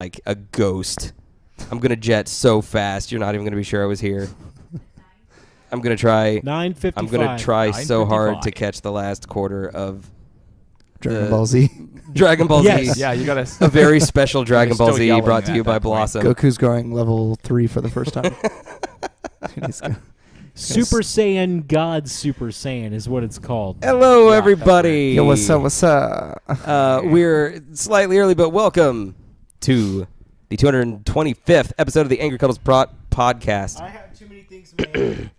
like a ghost. I'm going to jet so fast, you're not even going to be sure I was here. I'm going to try. 9:55. I'm going to try so hard to catch the last quarter of Dragon Ball Z. Dragon Ball Yes. Z. Yeah, you gotta. A very special Dragon Ball still Z yelling brought to you at by that point. Blossom. Goku's going level 3 for the first time. Super Saiyan God Super Saiyan is what it's called. Hello, everybody. Yo, what's up? What's up? We're slightly early, but welcome to the 225th episode of the Angry Cuddles podcast. I have too many things to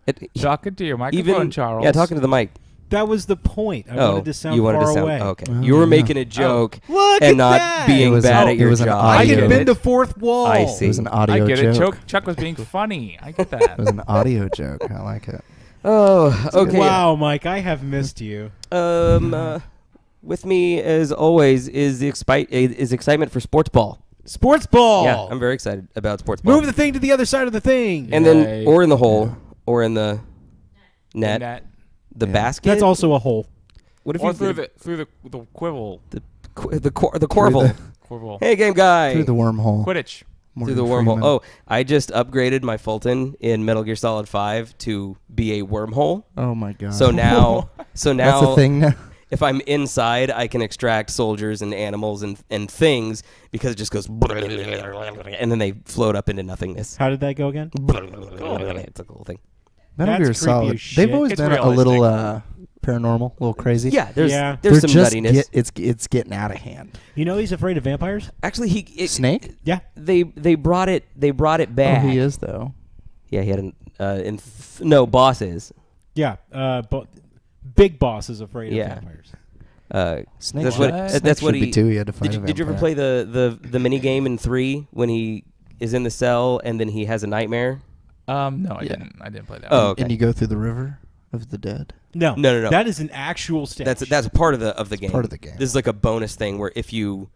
make. Talk into your microphone, Charles. Yeah, talking to the mic. That was the point. I wanted to sound you wanted far to sound away. okay. Oh, you were yeah. making a joke Look and at not that. being It was bad an- at it your was an job. I audio can joke. bend the fourth wall. I see. It was an audio I get joke. it. Chuck was being funny. I get It that. was an audio joke. I like it. Oh, okay. Wow, Mike, I have missed you. With me as always is the excitement for sports ball. Sports ball. Yeah, I'm very excited about sports ball. Move the thing to the other side of the thing. and Yay. then or in the hole or in the net, Net. the Yeah. basket. That's also a hole. What if Or you through the quibble. the Corval? Quibble. Hey, game guy. Through the wormhole. Quidditch. Through the Morgan wormhole. Freeman. Oh, I just upgraded my Fulton in Metal Gear Solid 5 to be a wormhole. Oh my god. So now, that's a thing now. if I'm inside, I can extract soldiers and animals and things because it just goes and then they float up into nothingness. How did that go again? It's a cool thing. Metal That's Gear creepy Solid. as shit. They've always It's been a little paranormal, a little crazy. Yeah, there's Yeah. there's They're some just nuttiness. it's getting out of hand. You know he's afraid of vampires? Actually, Snake? Yeah. They brought it back. Oh, he is though. Yeah, he had no bosses. Yeah. But Big Boss is afraid Yeah. of vampires. Snake. That's should- what- Snake that's what should be he- too. He had to fight Did a you ever vampire. play the mini game in 3 when he is in the cell and then he has a nightmare? No, I Yeah. didn't. I didn't play that. Oh, one. okay. And you go through the river of the dead. No. No. That is an actual stage. That's a part of the game. part of the game. This is like a bonus thing where if you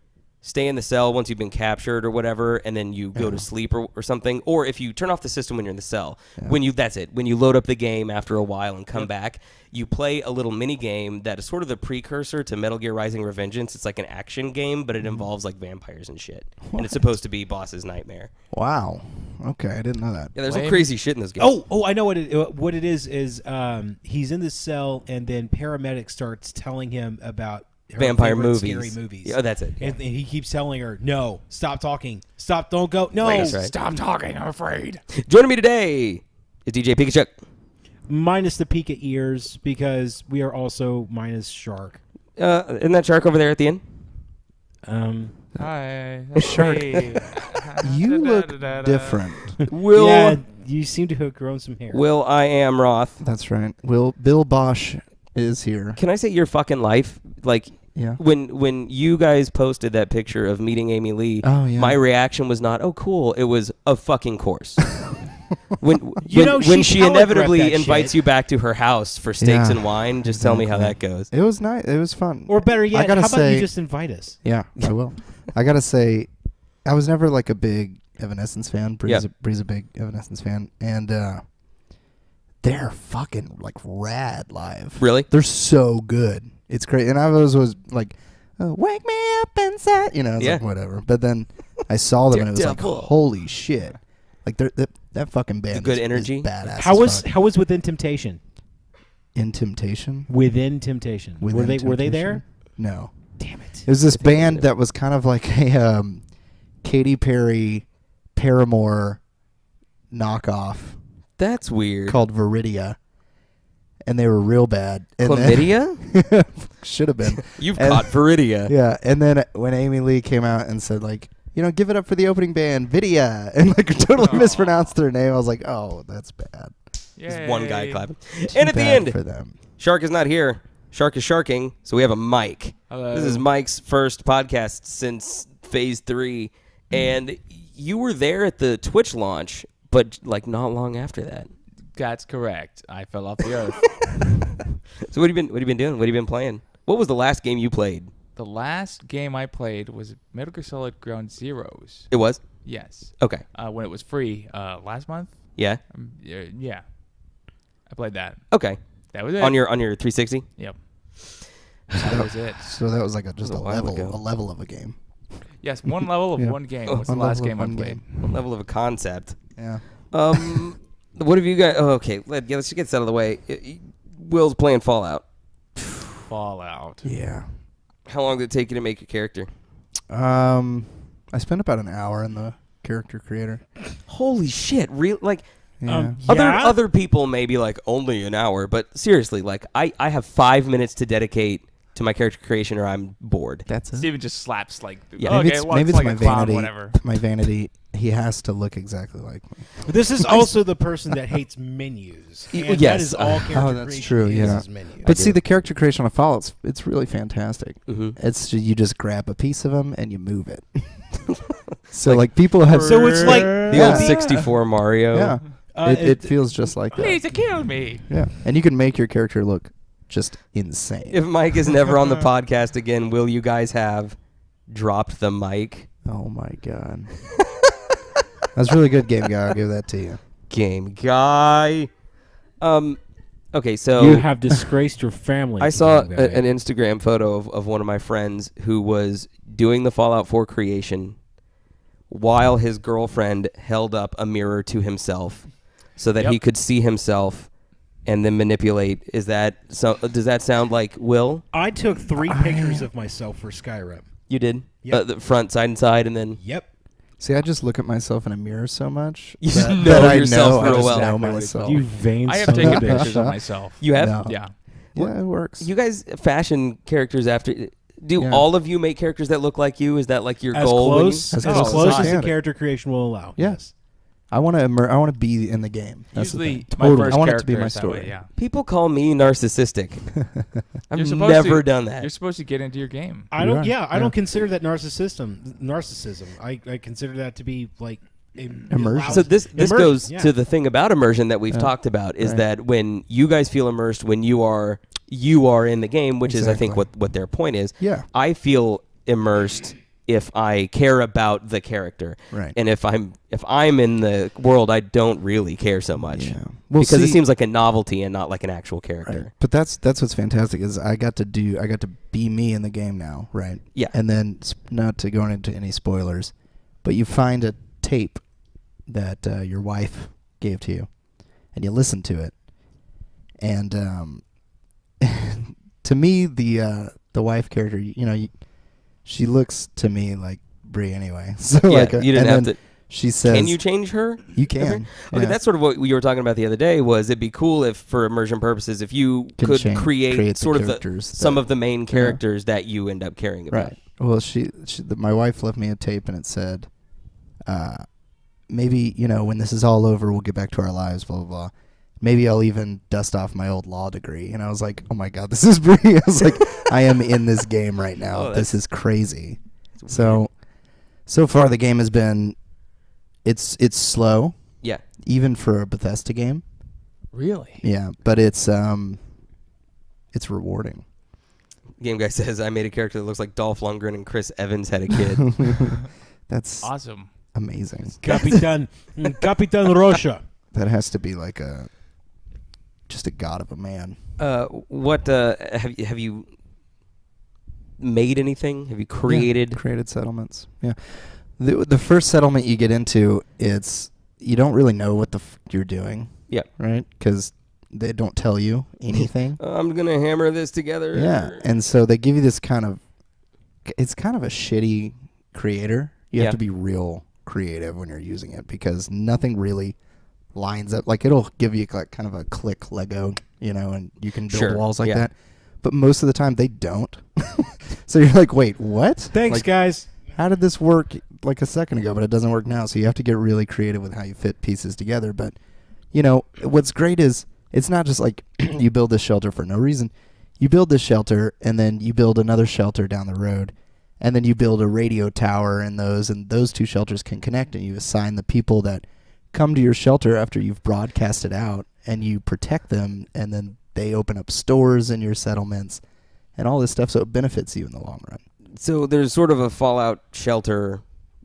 stay in the cell once you've been captured or whatever, and then you go to sleep or something, or if you turn off the system when you're in the cell, that's it. When you load up the game after a while and come back, you play a little mini game that is sort of the precursor to Metal Gear Rising: Revengeance. It's like an action game, but it involves like vampires and shit, and it's supposed to be boss's nightmare. Wow. Okay, I didn't know that. Yeah, there's some Lame. crazy shit in this game. Oh, I know what it is he's in the cell and then paramedic starts telling him about her vampire favorite movies. scary movies. Yeah, that's it. And he keeps telling her, "No, stop talking. Stop, don't go. No." That's right. Stop talking. I'm afraid. Joining me today is DJ Pikachu. Minus the Pika ears because we are also minus Shark. Isn't that shark over there at the end? Hi. Shark. Hey. You look different. Will Yeah, you seem to have grown some hair. Will I am Roth. That's right. Bill Bosch is here. Can I say your fucking life? Like Yeah. when you guys posted that picture of meeting Amy Lee, Oh, yeah. my reaction was not, "Oh, cool." It was a fucking course. when You know, when she she telegraphed inevitably that invites shit. you back to her house for steaks Yeah, and wine, just tell me how that goes. It was nice. It was fun. Or better yet, I gotta how about say- you just invite us? Yeah, I will. I gotta say, I was never like a big Evanescence fan. Bree's a big Evanescence fan, and they're fucking like rad live. Really? They're so good. It's great. And I was like, "Wake me up inside," you know. I was Yeah. like, whatever. But then I saw them, and it was like, Daredevil. holy shit! Like that fucking band. The good is energy? badass. How as fuck. was Within Temptation? In Temptation? Within Temptation. Within were they Temptation? there? No. Damn it. It was this band that was kind of like a Katy Perry, Paramore knockoff That's weird. called Viridia, and they were real bad. And then- Chlamydia? should have been. You've And- caught Viridia. Yeah, and then when Amy Lee came out and said like, give it up for the opening band, Vidia, and like totally mispronounced their name, I was like, oh, that's bad. Just one guy Yay. clapping. Too And at the bad end, for them. Shark is not here. Shark is sharking, so we have a Mike. Hello. This is Mike's first podcast since Phase 3, and you were there at the Twitch launch, but like not long after that. That's correct. I fell off the earth. So what have you been doing? What have you been playing? What was the last game you played? The last game I played was Metal Gear Solid Ground Zeroes. It was? Yes. Okay. When it was free last month. Yeah. Yeah. I played that. Okay. That was it. On your 360? Yep. That was it. So that was like just a a while level, ago. a level of a game. Yes, one level of Yeah. one game. What's the One last level of game I one played? game. One level of a concept. Yeah. What have you guys? Oh, okay, let's just get this out of the way. Will's playing Fallout. Fallout. Yeah. How long did it take you to make your character? I spent about an hour in the character creator. Holy shit! Real like. Yeah. Other people may be like only an hour, but seriously, like I have 5 minutes to dedicate to my character creation, or I'm bored. That's it. Steven just slaps like. Yeah. Maybe Okay, it's, well, maybe it's it's like my a clown, vanity. whatever. My vanity. He has to look exactly like me. This is also the person that hates menus. And Yes. that is all character that's creation true, is, yeah. is menus. But see, the character creation on Fallout, it's really fantastic. Mm-hmm. It's you just grab a piece of them and you move it. So like people have. So it's like The old 64 Mario. Yeah. It feels just like that. Please kill me. Yeah, and you can make your character look just insane. If Mike is never on the podcast again, will you guys have dropped the mic? Oh my god, that's really good, game guy. I'll give that to you. Game guy. Okay, so you have disgraced your family. I saw doing that. an Instagram photo of one of my friends who was doing the Fallout 4 creation while his girlfriend held up a mirror to himself so that he could see himself and then manipulate. Is that so? Does that sound like Will? I took 3 pictures of myself for Skyrim. You did? Yep. The front, side, and side, and then... Yep. See, I just look at myself in a mirror so much. You that, know that I yourself know, real I just well. know Exactly what it's myself. You vain I have son taken of a bitch. pictures of myself. You have? No. Yeah. Yeah, it works. You guys fashion characters after... Do Yeah. all of you make characters that look like you? Is that like your As goal? close, As as close close as as I the can. character creation will allow. Yes. I want to be in the game. That's the Usually, thing. my Totally. first I want it character to be my is that way, story. yeah. People call me narcissistic. I've You're supposed never to- done that. You're supposed to get into your game. I don't. Right. Yeah, I Yeah. don't consider that narcissism. I consider that to be like Immersion. So this Immersion, goes yeah. to the thing about immersion that we've Yeah. talked about is Right. that when you guys feel immersed, when you are in the game, which is I think Exactly. what their point is. Yeah. I feel immersed if I care about the character, Right. and if I'm in the world, I don't really care so much. Yeah. Well, because it see- seems like a novelty and not like an actual Right. character. But that's what's fantastic is I got to be me in the game now, right? Yeah. And then not to go into any spoilers, but you find a tape that your wife gave to you, and you listen to it, and to me the wife character, she looks to me like Brie anyway. So Yeah, like, you didn't and have then to. She says, Can you change her? You can. Okay, Yeah. that's sort of what you were talking about the other day. Was it'd be cool if, for immersion purposes, if you could create the sort of characters some that- of the main characters that you end up caring about. Right. Well, my wife left me a tape, and it said, maybe, when this is all over, we'll get back to our lives, blah, blah, blah. Maybe I'll even dust off my old law degree. And I was like, oh, my God, this is Brie. I was like, I am in this game right now. Oh, this is crazy. So far the game has been, it's slow, Yeah. even for a Bethesda game. Really? Yeah, but it's rewarding. Game guy says I made a character that looks like Dolph Lundgren and Chris Evans had a kid. That's Awesome. amazing. Capitan Rocha. That has to be like just a god of a man. What have you made anything? Have you created? Yeah, created settlements. Yeah. The first settlement you get into, you don't really know what you're doing. Yeah. Right? Because they don't tell you anything. I'm gonna hammer this together. Yeah. And so they give you this it's kind of a shitty creator. You have to be real creative when you're using it because nothing really lines up. Like it'll give you like kind of a click Lego, and you can build walls like that. But most of the time they don't. So you're like, wait, what? Thanks, Like, guys. how did this work like a second ago, but it doesn't work now? So you have to get really creative with how you fit pieces together. But, what's great is it's not just like you build this shelter for no reason. You build this shelter, and then you build another shelter down the road, and then you build a radio tower and those two shelters can connect, and you assign the people that come to your shelter after you've broadcast it out, and you protect them, and then they open up stores in your settlements and all this stuff, so it benefits you in the long run. So there's sort of a Fallout shelter,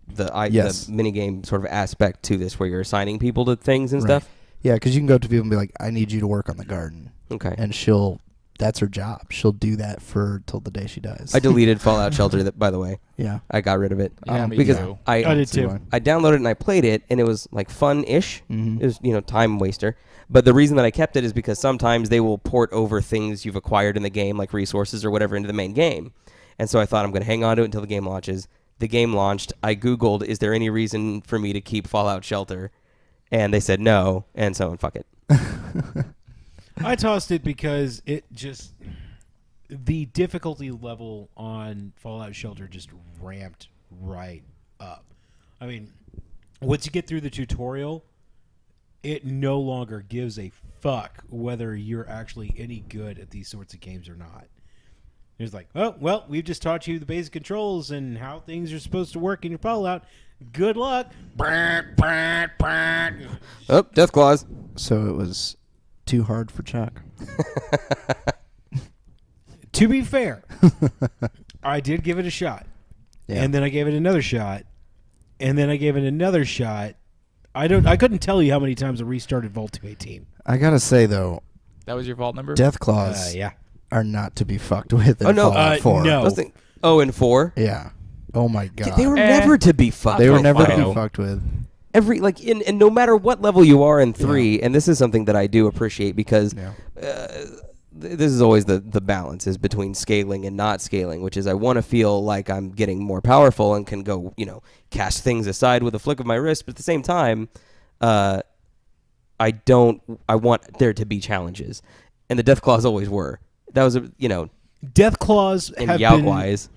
the Yes. minigame sort of aspect to this, where you're assigning people to things and Right. stuff. Yeah, because you can go up to people and be like, I need you to work on the garden. Okay. And she'll that's her job. She'll do that for till the day she dies. I deleted Fallout Shelter. That, by the way, yeah. I got rid of it Yeah, me because too. I did See too. why. I downloaded it and I played it, and it was like fun-ish. Mhm. It was time waster. But the reason that I kept it is because sometimes they will port over things you've acquired in the game, like resources or whatever, into the main game. And so I thought I'm going to hang on to it until the game launches. The game launched. I Googled, is there any reason for me to keep Fallout Shelter? And they said no, and so fuck it. I tossed it because it just the difficulty level on Fallout Shelter just ramped right up. I mean, once you get through the tutorial, it no longer gives a fuck whether you're actually any good at these sorts of games or not. It's like, oh, well, we've just taught you the basic controls and how things are supposed to work in your Fallout. Good luck. Oh, Death Claws. So it was too hard for Chuck. To be fair, I did give it a shot. Yeah. And then I gave it another shot. And then I gave it another shot. I couldn't tell you how many times I restarted Vault 218. I gotta say though, That was your vault number? Death Claws Yeah. are not to be fucked with in Oh, no. Fallout 4. No. Those things, and 4. Yeah. Oh my god. They were never to be fucked. They were with, never to though. be fucked with. And no matter what level you are in 3, and this is something that I do appreciate because Yeah. this is always the balance is between scaling and not scaling, which is I want to feel like I'm getting more powerful and can go, cast things aside with a flick of my wrist, but at the same time, I want there to be challenges, and the Death Claws always were. That was Death Claws and have Yaogwais.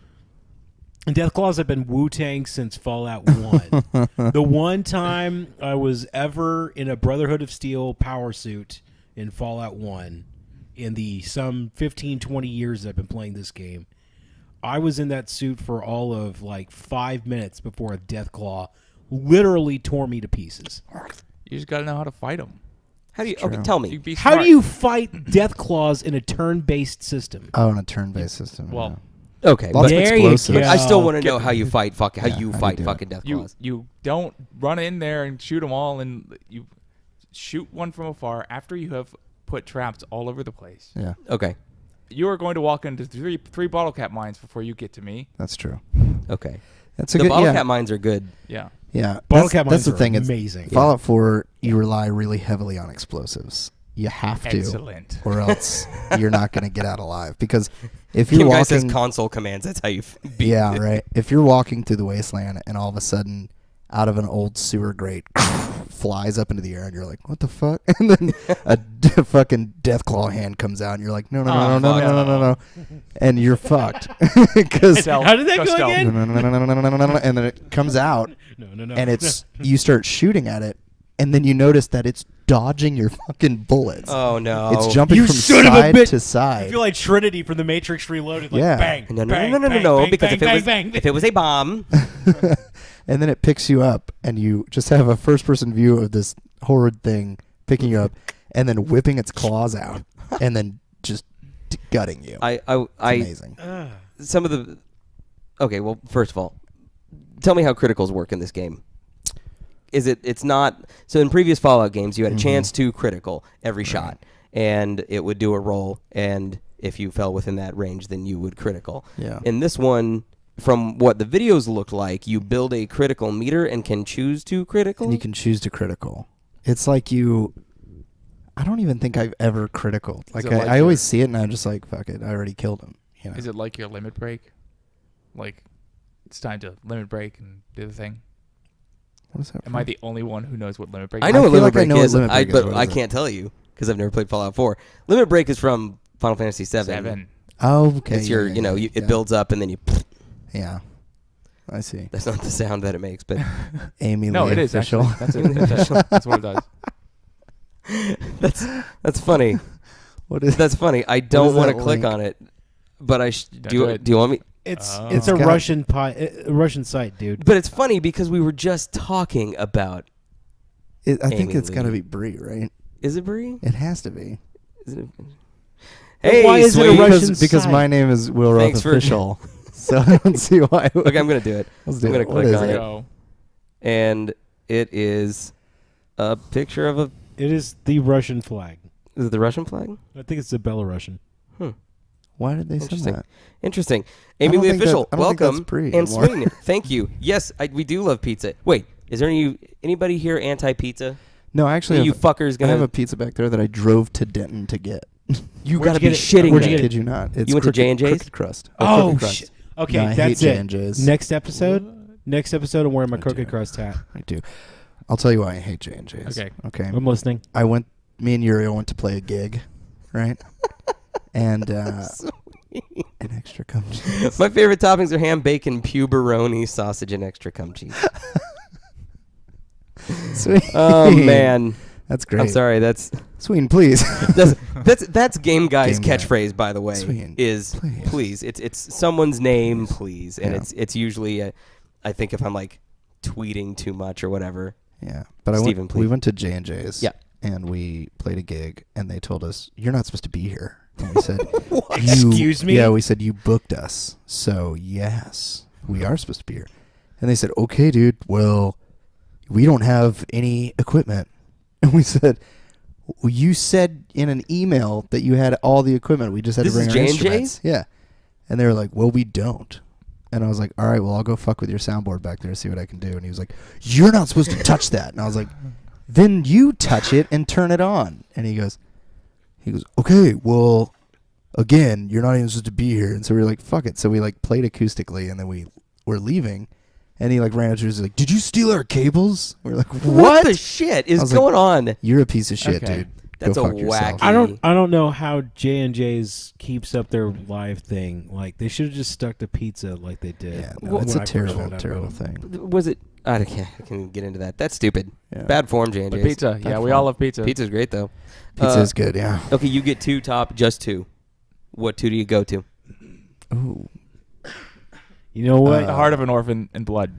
Death Claws have been Wu-Tang since Fallout 1. The one time I was ever in a Brotherhood of Steel power suit in Fallout 1 in the some 15, 20 years I've been playing this game, I was in that suit for all of like 5 minutes before a Death Claw literally tore me to pieces. You just got to know how to fight them. How do you? True. Okay, tell me. You be How smart. do you fight Death Claws in a turn-based system? Oh, on a turn-based system. Well, Okay, Lots but, of There you explosives. but I still go. want to know how you fight. How Yeah, you how fight you do it. fucking Death you Claws. you don't run in there and shoot them all, and you shoot one from afar after you have put traps all over the place. Yeah, Okay, You are going to walk into three bottle cap mines before you get to me. that's true. okay. That's a The good. bottle yeah. cap mines are good. Yeah. Yeah, Bottle that's, cap that's mines the are thing. It's amazing. Fallout 4. You rely really heavily on explosives. You have to, Excellent. or else you're not going to get out alive. Because if you're Kim Guy says walking, console commands. That's how you beat. yeah, right. If you're walking through the wasteland and all of a sudden, out of an old sewer grate, flies up into the air, and you're like, "What the fuck?" And then a fucking Death Claw hand comes out, and you're like, "No, no, no, no, no, no, no, no, no," and you're fucked because Stealth. How did that go stealth. again? and then it comes out, No. and it's you start shooting at it, and then you notice that it's dodging your fucking bullets. Oh no! It's jumping You from son of a side bitch. to I side. feel like Trinity from the Matrix Reloaded. Like Yeah. bang, No, bang, no, no, no, bang, no, bang, because bang, if it was a bomb, And then it picks you up, and you just have a first-person view of this horrid thing picking you up, and then whipping its claws out, and then just gutting you. I It's amazing. some of the. Okay, well, first of all, tell me how criticals work in this game. Is it's not so in previous Fallout games you had a chance to critical every shot, and it would do a roll, and if you fell within that range, then you would critical. Yeah. In this one, from what the videos looked like, you build a critical meter and can choose to critical. And you can choose to critical. It's like you. I don't even think I've ever critical. Like it like I always your- see it, and I'm just like, fuck it, I already killed him. You know? Is it like your limit break? Like, it's time to limit break and do the thing? What is that? Am I the only one who knows what limit break I is? know I what feel limit like I break know what is, limit break is. but What I is it? can't tell you because I've never played Fallout 4. Limit break is from Final Fantasy 7. 7. Oh, okay. It's your, it builds up and then you. Yeah, I see. That's not the sound that it makes, but Amy No, Lee it is official. actually. That's what it does. that's funny. What is That's funny. I don't is want to that click link? on it, but I Don't do. do it. Do you want me? It's Oh. it's a God. Russian site, dude. But it's funny because we were just talking about. I think Amy it's got to Lee. be Brie, right? Is it Brie? It has to be. Is it? But Hey, why is it a sweet. Russian Because site? my name is Will Roth Thanks for- official, so I don't see why. Okay, I'm gonna do it. Let's do I'm gonna it. What click is on it? it. Go. And it is a picture of a. It is the Russian flag. Is it the Russian flag? I think it's the Belarusian. Why did they send Interesting. that? Interesting. I Amy don't Lee think Official, that- I don't think welcome. that's pre And anymore. Sween, thank you. Yes, we do love pizza. Wait, is there anybody here anti-pizza? No, I actually You have, fuckers I gonna... have a pizza back there that I drove to Denton to get. You Where'd gotta you be get it? shitting Where'd me. you I get it? kid you not. It's You went to crooked- J&J's? Crooked crust. Oh, Crooked crust. shit. Okay, No, I that's hate it. J&J's. Next episode, I'm wearing my Crooked Crust hat. I do. I'll tell you why I hate J&J's. Okay. Okay. I'm listening. Me and Uriel went to play a gig, right? And an extra cum cheese. My favorite toppings are ham, bacon, puberoni, sausage, and extra cum cheese. Sweet. Oh, man. That's great. I'm sorry, that's Sweet, please. that's Game Guy's Game Guy. catchphrase, by the way. Sweet. Is Please. please. It's someone's name, please, and Yeah. it's usually I think if I'm like tweeting too much or whatever. Yeah, but Steven, we please. went to J&J's. Yeah. And we played a gig, and they told us, you're not supposed to be here. And we said, Excuse me? Yeah, we said, you booked us. So, yes, we are supposed to be here. And they said, okay, dude, well, we don't have any equipment. And we said, well, you said in an email that you had all the equipment. We just had This to bring is our J&J's? instruments. Yeah. And they were like, well, we don't. And I was like, all right, well, I'll go fuck with your soundboard back there, see what I can do. And he was like, you're not supposed to touch that. And I was like, then you touch it and turn it on. And he goes, okay, well, again, you're not even supposed to be here. And so we were like, fuck it. So we like played acoustically, and then we were leaving. And he like ran up to us, like, did you steal our cables? We were like, What the shit I is was going like, on? You're a piece of shit, Okay. dude. That's Go a fuck yourself. wacky- I don't know how J&J's keeps up their live thing. Like they should have just stuck to pizza like they did. Yeah, no, when it's I a first terrible, found out terrible about them. thing. Was it? I can get into that. That's stupid. Yeah. Bad form, J&J's. But pizza. Yeah, we fun. all love pizza. Pizza's great though. Pizza is good, yeah. Okay, you get just two. What two do you go to? Ooh. You know what? The heart of an orphan and blood.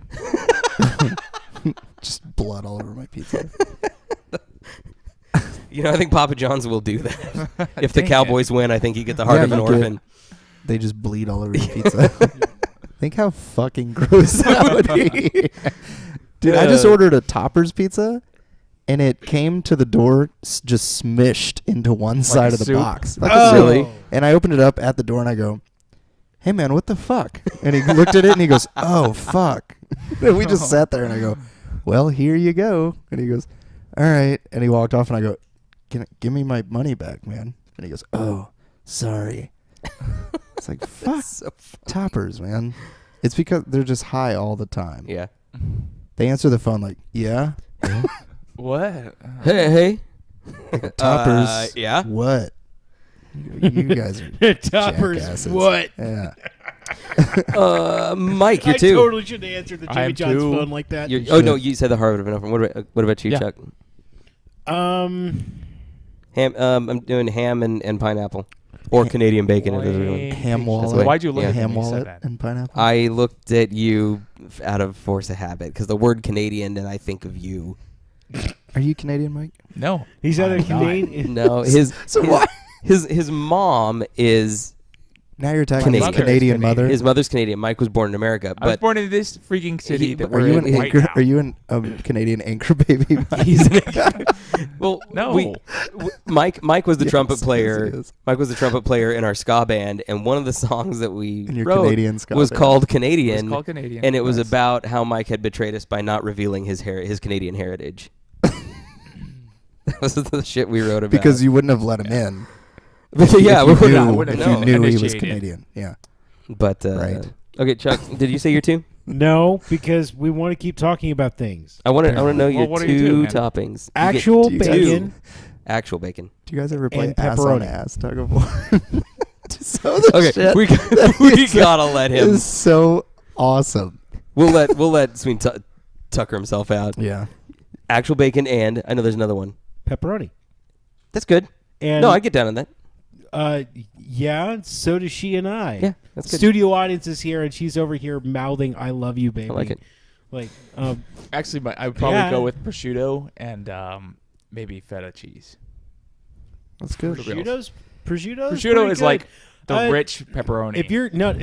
Just blood all over my pizza. You know, I think Papa John's will do that. If the Dang Cowboys win, I think you get the heart Yeah, of an you get- orphan. They just bleed all over your pizza. Think how fucking gross that would be. Dude, I just ordered a Toppers pizza, and it came to the door just smished into one side of the soup? box. Like Oh. a silly. And I opened it up at the door, and I go, hey, man, what the fuck? And he looked at it, and he goes, oh, fuck. And we just sat there, and I go, well, here you go. And he goes, all right. And he walked off, and I go, give me my money back, man. And he goes, oh, sorry. It's like, fuck. So Toppers, man. It's because they're just high all the time. yeah. They answer the phone like, yeah? What? Hey. Toppers. Yeah. What? You guys are Toppers. jackasses. What? Yeah. Mike, you're I two. totally should have answered the I Jimmy am John's two. phone like that. Oh no, you said the heart of an orphan. What about you, Yeah. Chuck? Um, Ham. I'm doing ham and pineapple, or Canadian bacon. If there's one. Ham That's wallet. what- Why'd you look yeah. at me Ham when you said wallet that? and pineapple. I looked at you out of force of habit because the word Canadian, and I think of you. Are you Canadian, Mike? No. he's either I'm not. Canadian. No, So why? His mom is Now you're talking Canadian. his Canadian mother. his mother's Canadian. Mike was born in America, I was but born in this freaking city He- that Are we're you in an right anchor? now. Are you an Canadian anchor baby? Mike? he's well. No. Mike was the Yes, trumpet yes, he player. is. Mike was the trumpet player in our ska band, and one of the songs that we In your wrote Canadian ska was band. called It Canadian. was called Canadian. And it was Nice. about how Mike had betrayed us by not revealing his Canadian heritage. That was the shit we wrote about. Because you wouldn't have let him in. But yeah, we if you wouldn't- knew, wouldn't if know. you knew he was Initiated. Canadian. Yeah. But Right. Okay, Chuck, did you say your two? No, because we want to keep talking about things. I want to know Well, your what do two you do, man? toppings. You get Actual do you guys- bacon. actual bacon. Do you guys ever play And ass on pepperoni. ass tug of war? So the Okay, shit we gotta let him. is so awesome. We'll let Sween tucker himself out. Yeah. Actual bacon, and I know there's another one. Pepperoni. That's good. And No, I get down on that. yeah, so does she and I. Yeah, that's good. Studio audience is here, and she's over here mouthing "I love you, baby." I like it. Like, Actually, I would probably Yeah. go with prosciutto and maybe feta cheese. That's good. prosciutto. Prosciutto is like the rich pepperoni. If you're gonna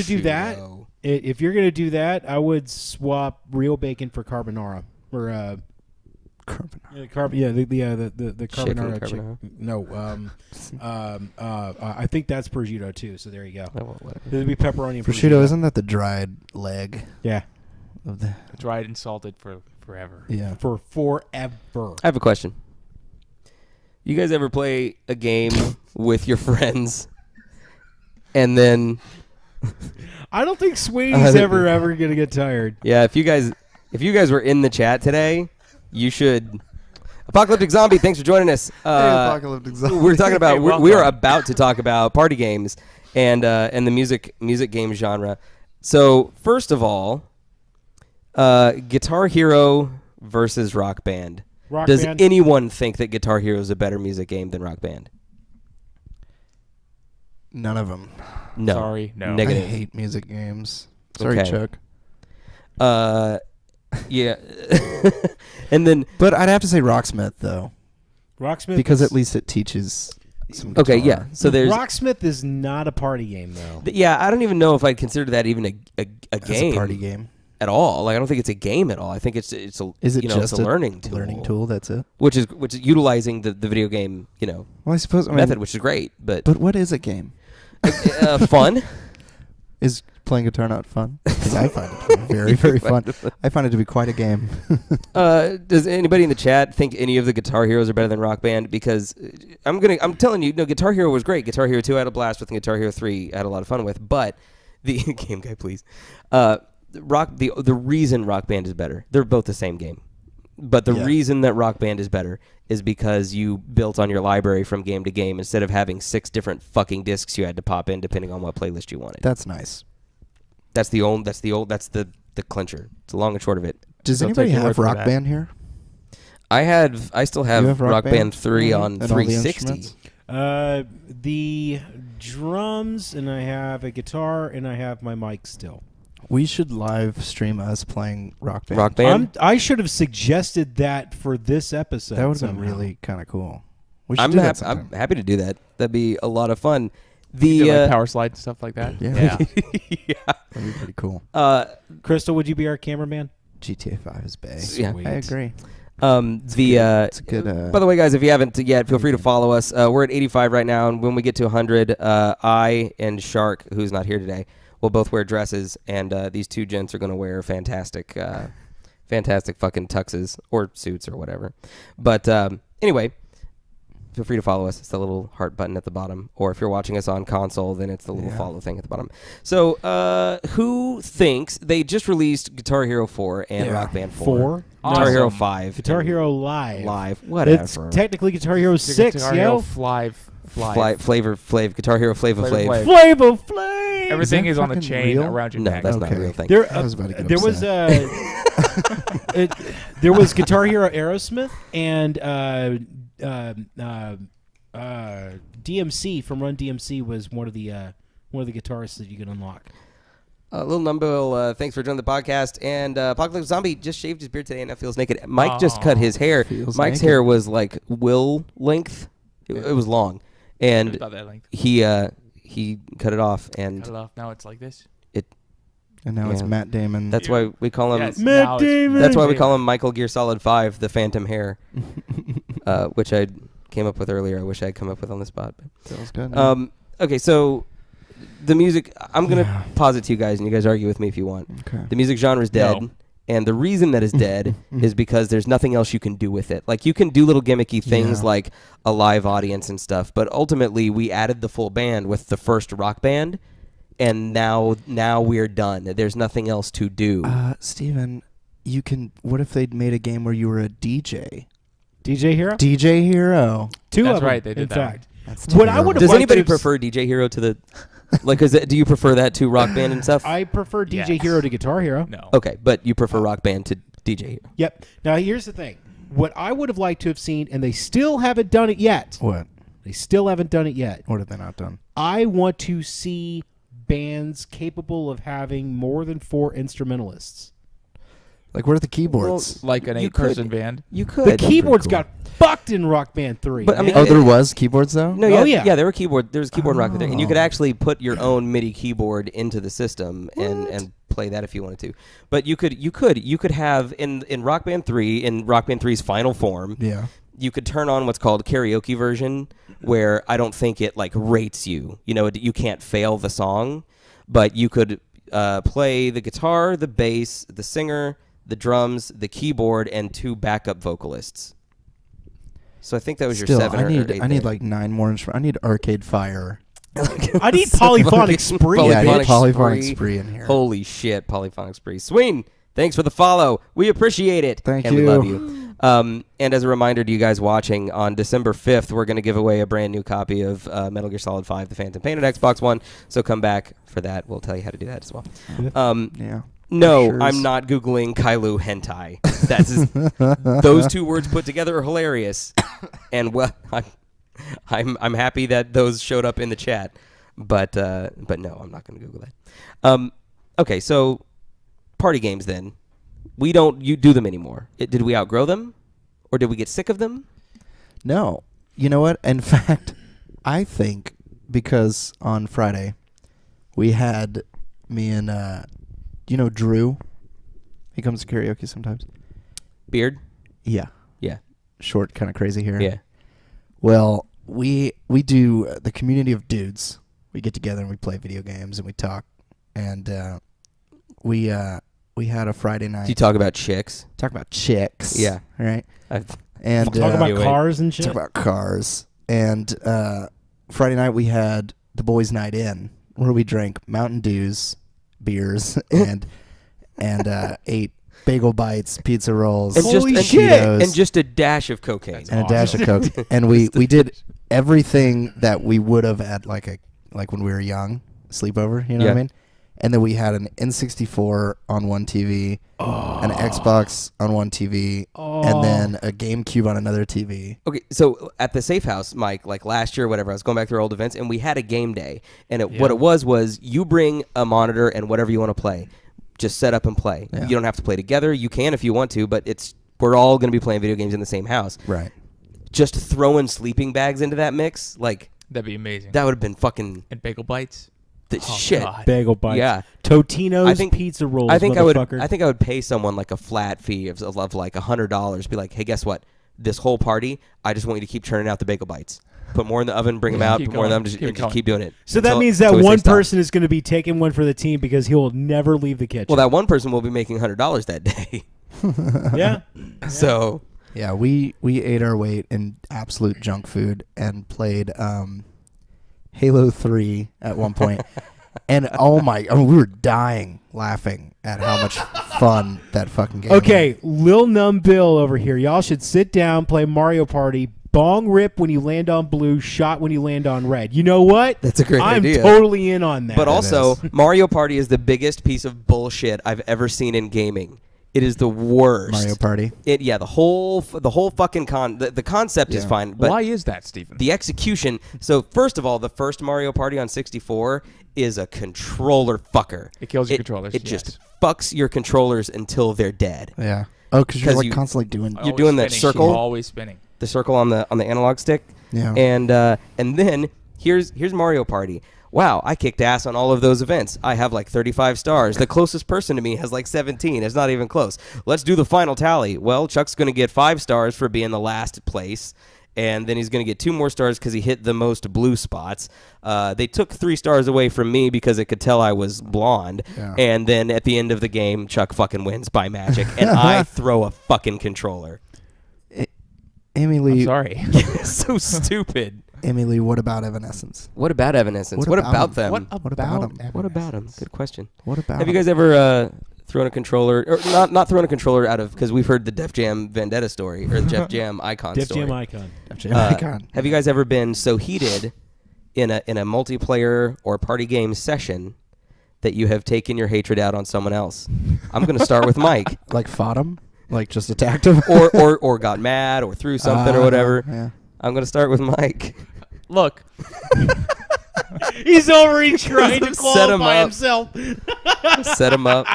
do that, Prosciutto. if you're gonna do that, I would swap real bacon for carbonara or Yeah, the Chicken carbonara. carbonara. No, I think that's prosciutto too. So there you go. Oh, well, whatever. It'd be pepperoni and Prosciutto, isn't that the dried leg Yeah, of the? Dried and salted for forever. Yeah. for forever. I have a question. You guys ever play a game with your friends, and then I don't think Sweeney's ever gonna get tired. yeah, if you guys were in the chat today, you should. Apocalyptic Zombie, thanks for joining us. Apocalyptic Zombie. We're talking about Hey, we are welcome. about to talk about party games and the music game genre. So first of all, Guitar Hero versus Rock Band. Does Band. anyone think that Guitar Hero is a better music game than Rock Band? None of them. No. Sorry, no. I Negative. hate music games. Sorry, Okay. Chuck. Yeah. And then But I'd have to say Rocksmith though, Rocksmith because is, at least it teaches. Some okay, yeah. guitar. So there's Rocksmith is not a party game though. yeah. I don't even know if I'd consider that even a As game a party game. at all. Like I don't think it's a game at all. I think it's a Is it you know, just it's a learning tool. Learning tool. That's it. which is utilizing the video game Well, I suppose. I mean, method, which is great, but But what is a game? fun. Is playing guitar not fun? Because I find it fun. Very, very fun. I find it to be quite a game. Does anybody in the chat think any of the Guitar Heroes are better than Rock Band? Because I'm telling you, no, Guitar Hero was great. Guitar Hero 2 I had a blast with, and Guitar Hero 3 I had a lot of fun with. But the game guy, please. The reason Rock Band is better, they're both the same game. But the Yeah. reason that Rock Band is better is because you built on your library from game to game instead of having 6 different fucking discs you had to pop in depending on what playlist you wanted. That's nice. That's the clincher. It's the long and short of it. Does So I'll anybody take your word have for Rock that. Band here? I still have, You have Rock Band 3 Mhm. on And all the 360. instruments? The drums, and I have a guitar, and I have my mic still. We should live stream us playing Rock Band. Rock Band. I should have suggested that for this episode. That would have been somehow. really kind of cool. We should I'm do that happy. sometime. I'm happy to do that. That'd be a lot of fun. You do, like The power slide and stuff like that. Yeah. yeah. That'd be pretty cool. Crystal, would you be our cameraman? GTA 5 is bay. Yeah. Sweet. I agree. It's a good, by the way, guys, if you haven't yet, feel free to follow us. We're at 85 right now, and when we get to 100, I and Shark, who's not here today, will both wear dresses, and these two gents are going to wear fantastic fucking tuxes or suits or whatever. But anyway, feel free to follow us. It's the little heart button at the bottom. Or if you're watching us on console, then it's the little follow thing at the bottom. So who thinks they just released Guitar Hero 4 and Rock Band 4? 4? Guitar Awesome. Hero 5. Guitar Hero Live. Live. Whatever. It's technically Guitar Hero 6, Guitar yo. Hero Flavor Flav. Guitar Hero Flavor Flavor Flav. Flav. Flavor Flav. Everything that is on the fucking chain real? around your No, neck. that's not a Okay. real thing. There, I was about to get there was there was Guitar Hero Aerosmith and DMC from Run DMC was one of the guitarists that you could unlock. Little Numbo, thanks for joining the podcast. And Apocalypse Zombie just shaved his beard today and now feels naked. Mike just cut his hair. Feels Mike's naked. hair was like Will length. It was long. It was And about that length. he cut it off. And Cut it off. Now it's like this. And now it's Yeah. Matt Damon. that's why we call him... Yes, Matt now it's Damon. That's why we Damon. call him Michael Gear Solid 5, the Phantom Hair, which I came up with earlier. I wish I had come up with on the spot. That was good. Okay, so the music, I'm going to Yeah. pause it to you guys, and you guys argue with me if you want. Okay. The music genre is dead. No. And the reason that it's dead is because there's nothing else you can do with it. Like, you can do little gimmicky things Yeah. like a live audience and stuff, but ultimately we added the full band with the first Rock Band, and now we're done. There's nothing else to do. Steven, you can. What if they'd made a game where you were a DJ? DJ Hero? DJ Hero. Two That's of them, right, they did in that fact. That's What I terrible. would've Does liked anybody to have prefer DJ Hero to the... Like, do you prefer that to Rock Band and stuff? I prefer DJ Yes. Hero to Guitar Hero. No. Okay, but you prefer Rock Band to DJ Hero. Yep. Now here's the thing. What I would have liked to have seen, and they still haven't done it yet. What? They still haven't done it yet. What have they not done? I want to see bands capable of having more than 4 instrumentalists. Like, what are the keyboards? Like an You 8-person could. band. You could. The keyboards cool. got fucked in Rock Band 3. But, I mean, Oh, there was keyboards though. No, Oh, yeah, yeah. there were keyboard. There was keyboard in Rock Band, and you could Oh. actually put your own MIDI keyboard into the system and play that if you wanted to. But you could have in Rock Band 3, in Rock Band 3's final form. Yeah. You could turn on what's called karaoke version, where I don't think it like rates you. You know, you can't fail the song, but you could play the guitar, the bass, the singer, the drums, the keyboard, and 2 backup vocalists. So I think that was your 7 or 8. I need like 9 more instruments. I need Arcade Fire. I need Polyphonic Spree. Yeah, I need Polyphonic Polyphonic Spree. Spree in here. Holy shit, Polyphonic Spree. Sween, thanks for the follow. We appreciate it. Thank and you. we love you. And as a reminder to you guys watching, on December 5th, we're going to give away a brand new copy of Metal Gear Solid 5, The Phantom Pain at Xbox One. So come back for that. We'll tell you how to do that as well. Yeah. No, Sure I'm is. not Googling Kailu hentai. That's those 2 words put together are hilarious. And well, I'm happy that those showed up in the chat. But no, I'm not going to Google that. Okay, so party games then. We don't do them anymore. Did we outgrow them? Or did we get sick of them? No. You know what? In fact, I think because on Friday we had me and Drew. He comes to karaoke sometimes. Beard? Yeah. Yeah. Short, kind of crazy hair. Yeah. Well, we do the community of dudes. We get together and we play video games and we talk. And we had a Friday night. Do you talk about chicks? Talk about chicks. Yeah. Right. I've And Talk about Anyway. cars and shit. talk about cars. And Friday night we had the boys' night in, where we drank Mountain Dews, beers, and ate bagel bites, pizza rolls, and Holy just shit. and just a dash of cocaine. and a dash of Coke. And we did everything that we would have at like when we were young, sleepover, you know what I Yeah. mean? And then we had an N64 on one TV, an Xbox on one TV, and then a GameCube on another TV. Okay, so at the Safe House, Mike, like last year or whatever, I was going back through old events, and we had a game day. And what it was you bring a monitor and whatever you want to play. Just set up and play. Yeah. You don't have to play together. You can if you want to, but we're all going to be playing video games in the same house. Right. Just throwing sleeping bags into that mix, like, That'd be amazing. that would have been fucking And bagel bites. the shit. God. Bagel bites. Yeah. Totino's I think- pizza rolls. I think I motherfucker. would pay someone like a flat fee of like $100. Be like, hey, guess what? This whole party, I just want you to keep churning out the bagel bites. Put more in the oven, bring them out. Keep Put more in the going. oven, Keep just going. keep doing it. So that until- means that until we say one stop. person is going to be taking one for the team because he will never leave the kitchen. Well, that one person will be making $100 that day. yeah. So Yeah, we ate our weight in absolute junk food and played Halo 3 at one point. And we were dying laughing at how much fun that fucking game was. Okay, Lil Numb Bill over here. Y'all should sit down, play Mario Party, bong rip when you land on blue, shot when you land on red. You know what? That's a great I'm idea. totally in on that. But also, Mario Party is the biggest piece of bullshit I've ever seen in gaming. It is the worst. Mario Party. The whole fucking the concept is Yeah. fine, but Why is that, Stephen? the execution. So first of all, the first Mario Party on 64 is a controller fucker. It kills your controllers, It yes. just fucks your controllers until they're dead. Yeah. Oh, because you're 'Cause like you- constantly doing. You're Always doing that spinning. circle? Always spinning. The circle on the analog stick. Yeah. And then here's Mario Party. Wow, I kicked ass on all of those events. I have like 35 stars. The closest person to me has like 17. It's not even close. Let's do the final tally. Well, Chuck's going to get 5 stars for being the last place. And then he's going to get 2 more stars because he hit the most blue spots. They took 3 stars away from me because it could tell I was blonde. Yeah. And then at the end of the game, Chuck fucking wins by magic. And I throw a fucking controller. Amy I'm Lee. sorry. So stupid. Amy Lee, what about Evanescence? What about Evanescence? What What about about them? What about them? What about them? Good question. What about? Have you guys ever thrown a controller, or not thrown a controller out of, because we've heard the Def Jam Vendetta story, or the Def Jam Icon Def story. Jam Icon. Have you guys ever been so heated in a multiplayer or party game session that you have taken your hatred out on someone else? I'm going to start with Mike. Like fought him? Like just attacked him? or got mad or threw something or whatever. Yeah. I'm going to start with Mike. Look, He's over here trying to Set him qualify up. himself. Set him up.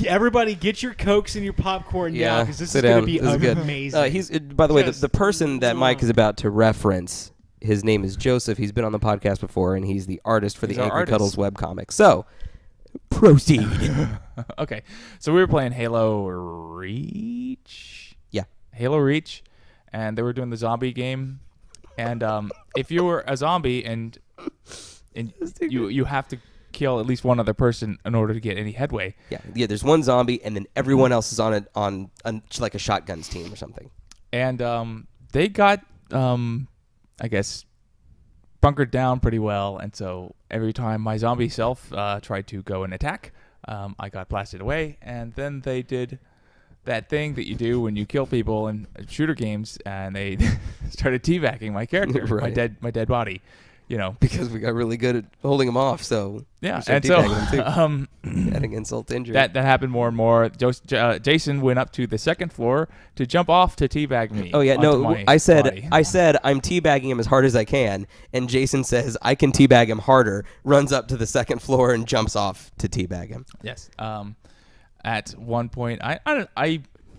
Everybody, get your Cokes and your popcorn now Yeah, because this is sit going down. to be This is good. amazing. He's by the way, Just the person that Mike is about to reference, his name is Joseph. He's been on the podcast before, and he's the artist for He's the our Angry artist. Cuddles webcomic. So, Proceed. Okay, so we were playing Halo Reach. Yeah. Halo Reach, and they were doing the zombie game. And if you were a zombie and you have to kill at least one other person in order to get any headway. Yeah. There's one zombie, and then everyone else is on like a shotguns team or something. And they got, I guess, bunkered down pretty well. And so every time my zombie self tried to go and attack, I got blasted away. And then they did that thing that you do when you kill people in shooter games, and they started teabagging my character, Right. my dead body, Because we got really good at holding them off, so Yeah, we started and so teabagging them too. Adding insult to injury. that happened more and more. Jason went up to the second floor to jump off to teabag me. Oh yeah, onto no. my I said body. I'm teabagging him as hard as I can, and Jason says I can teabag him harder. Runs up to the second floor and jumps off to teabag him. Yes. At one point, I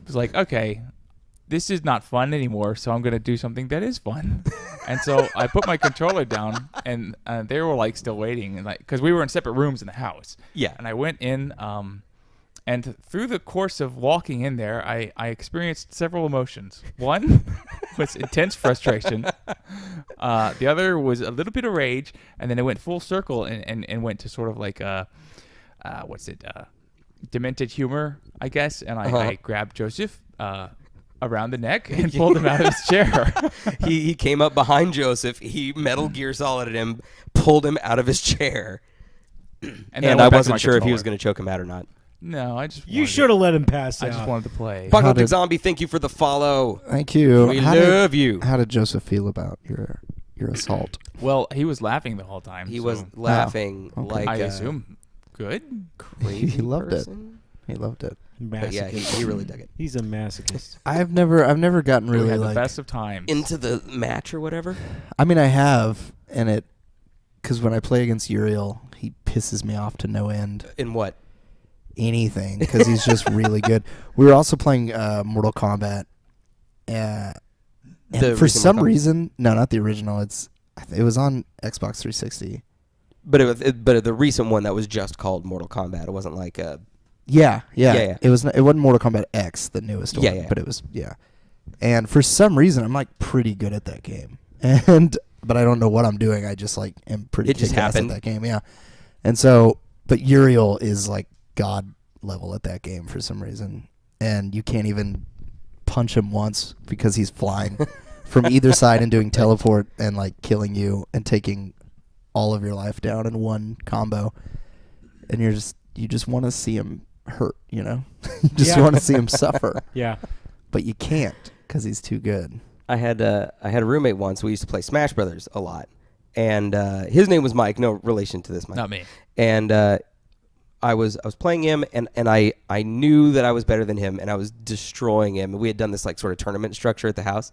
was like, okay, this is not fun anymore, so I'm gonna do something that is fun. And so I put my controller down, and they were like still waiting, and because we were in separate rooms in the house. Yeah. And I went in, and through the course of walking in there, I experienced several emotions. One was intense frustration. The other was a little bit of rage, and then it went full circle and went to sort of like demented humor, I guess. And I grabbed Joseph around the neck and pulled him out of his chair. He came up behind Joseph. He Metal Gear Solided him, pulled him out of his chair, And and I I went back to wasn't my sure if he was controller. going to choke him out or not. No, I just You wanted should have let him pass I out. just wanted to play. Apocalyptic did- Zombie, thank you for the follow. Thank you. We How love you. How did Joseph feel about your assault? Well, he was laughing the whole time. He so was laughing okay. like I a assume good. crazy He loved it. person. He loved it. But yeah, he really dug it. He's a masochist. I've never gotten We really had like. the best of times. Into the match or whatever. I mean, I have, and because when I play against Uriel, he pisses me off to no end. In what? Anything, because he's just really good. We were also playing Mortal Kombat. And The for recent some Mortal Kombat? reason, no, not the original. It was on Xbox 360. But the recent one that was just called Mortal Kombat. It wasn't like a. Yeah. Yeah. It wasn't Mortal Kombat X, the newest one. Yeah. But it was And for some reason, I'm like pretty good at that game, but I don't know what I'm doing. I just like am pretty. It just kick-ass happened. at that game. Yeah, and so, but Uriel is like god level at that game for some reason, and you can't even punch him once because he's flying from either side and doing teleport and like killing you and taking all of your life down in one combo, and you just want to see him hurt, you just Yeah. want to see him suffer, Yeah. but you can't because he's too good. I had a roommate once. We used to play Smash Brothers a lot, and his name was Mike. No relation to this Mike. Not me. And I was playing him, and I knew that I was better than him, and I was destroying him. We had done this like sort of tournament structure at the house,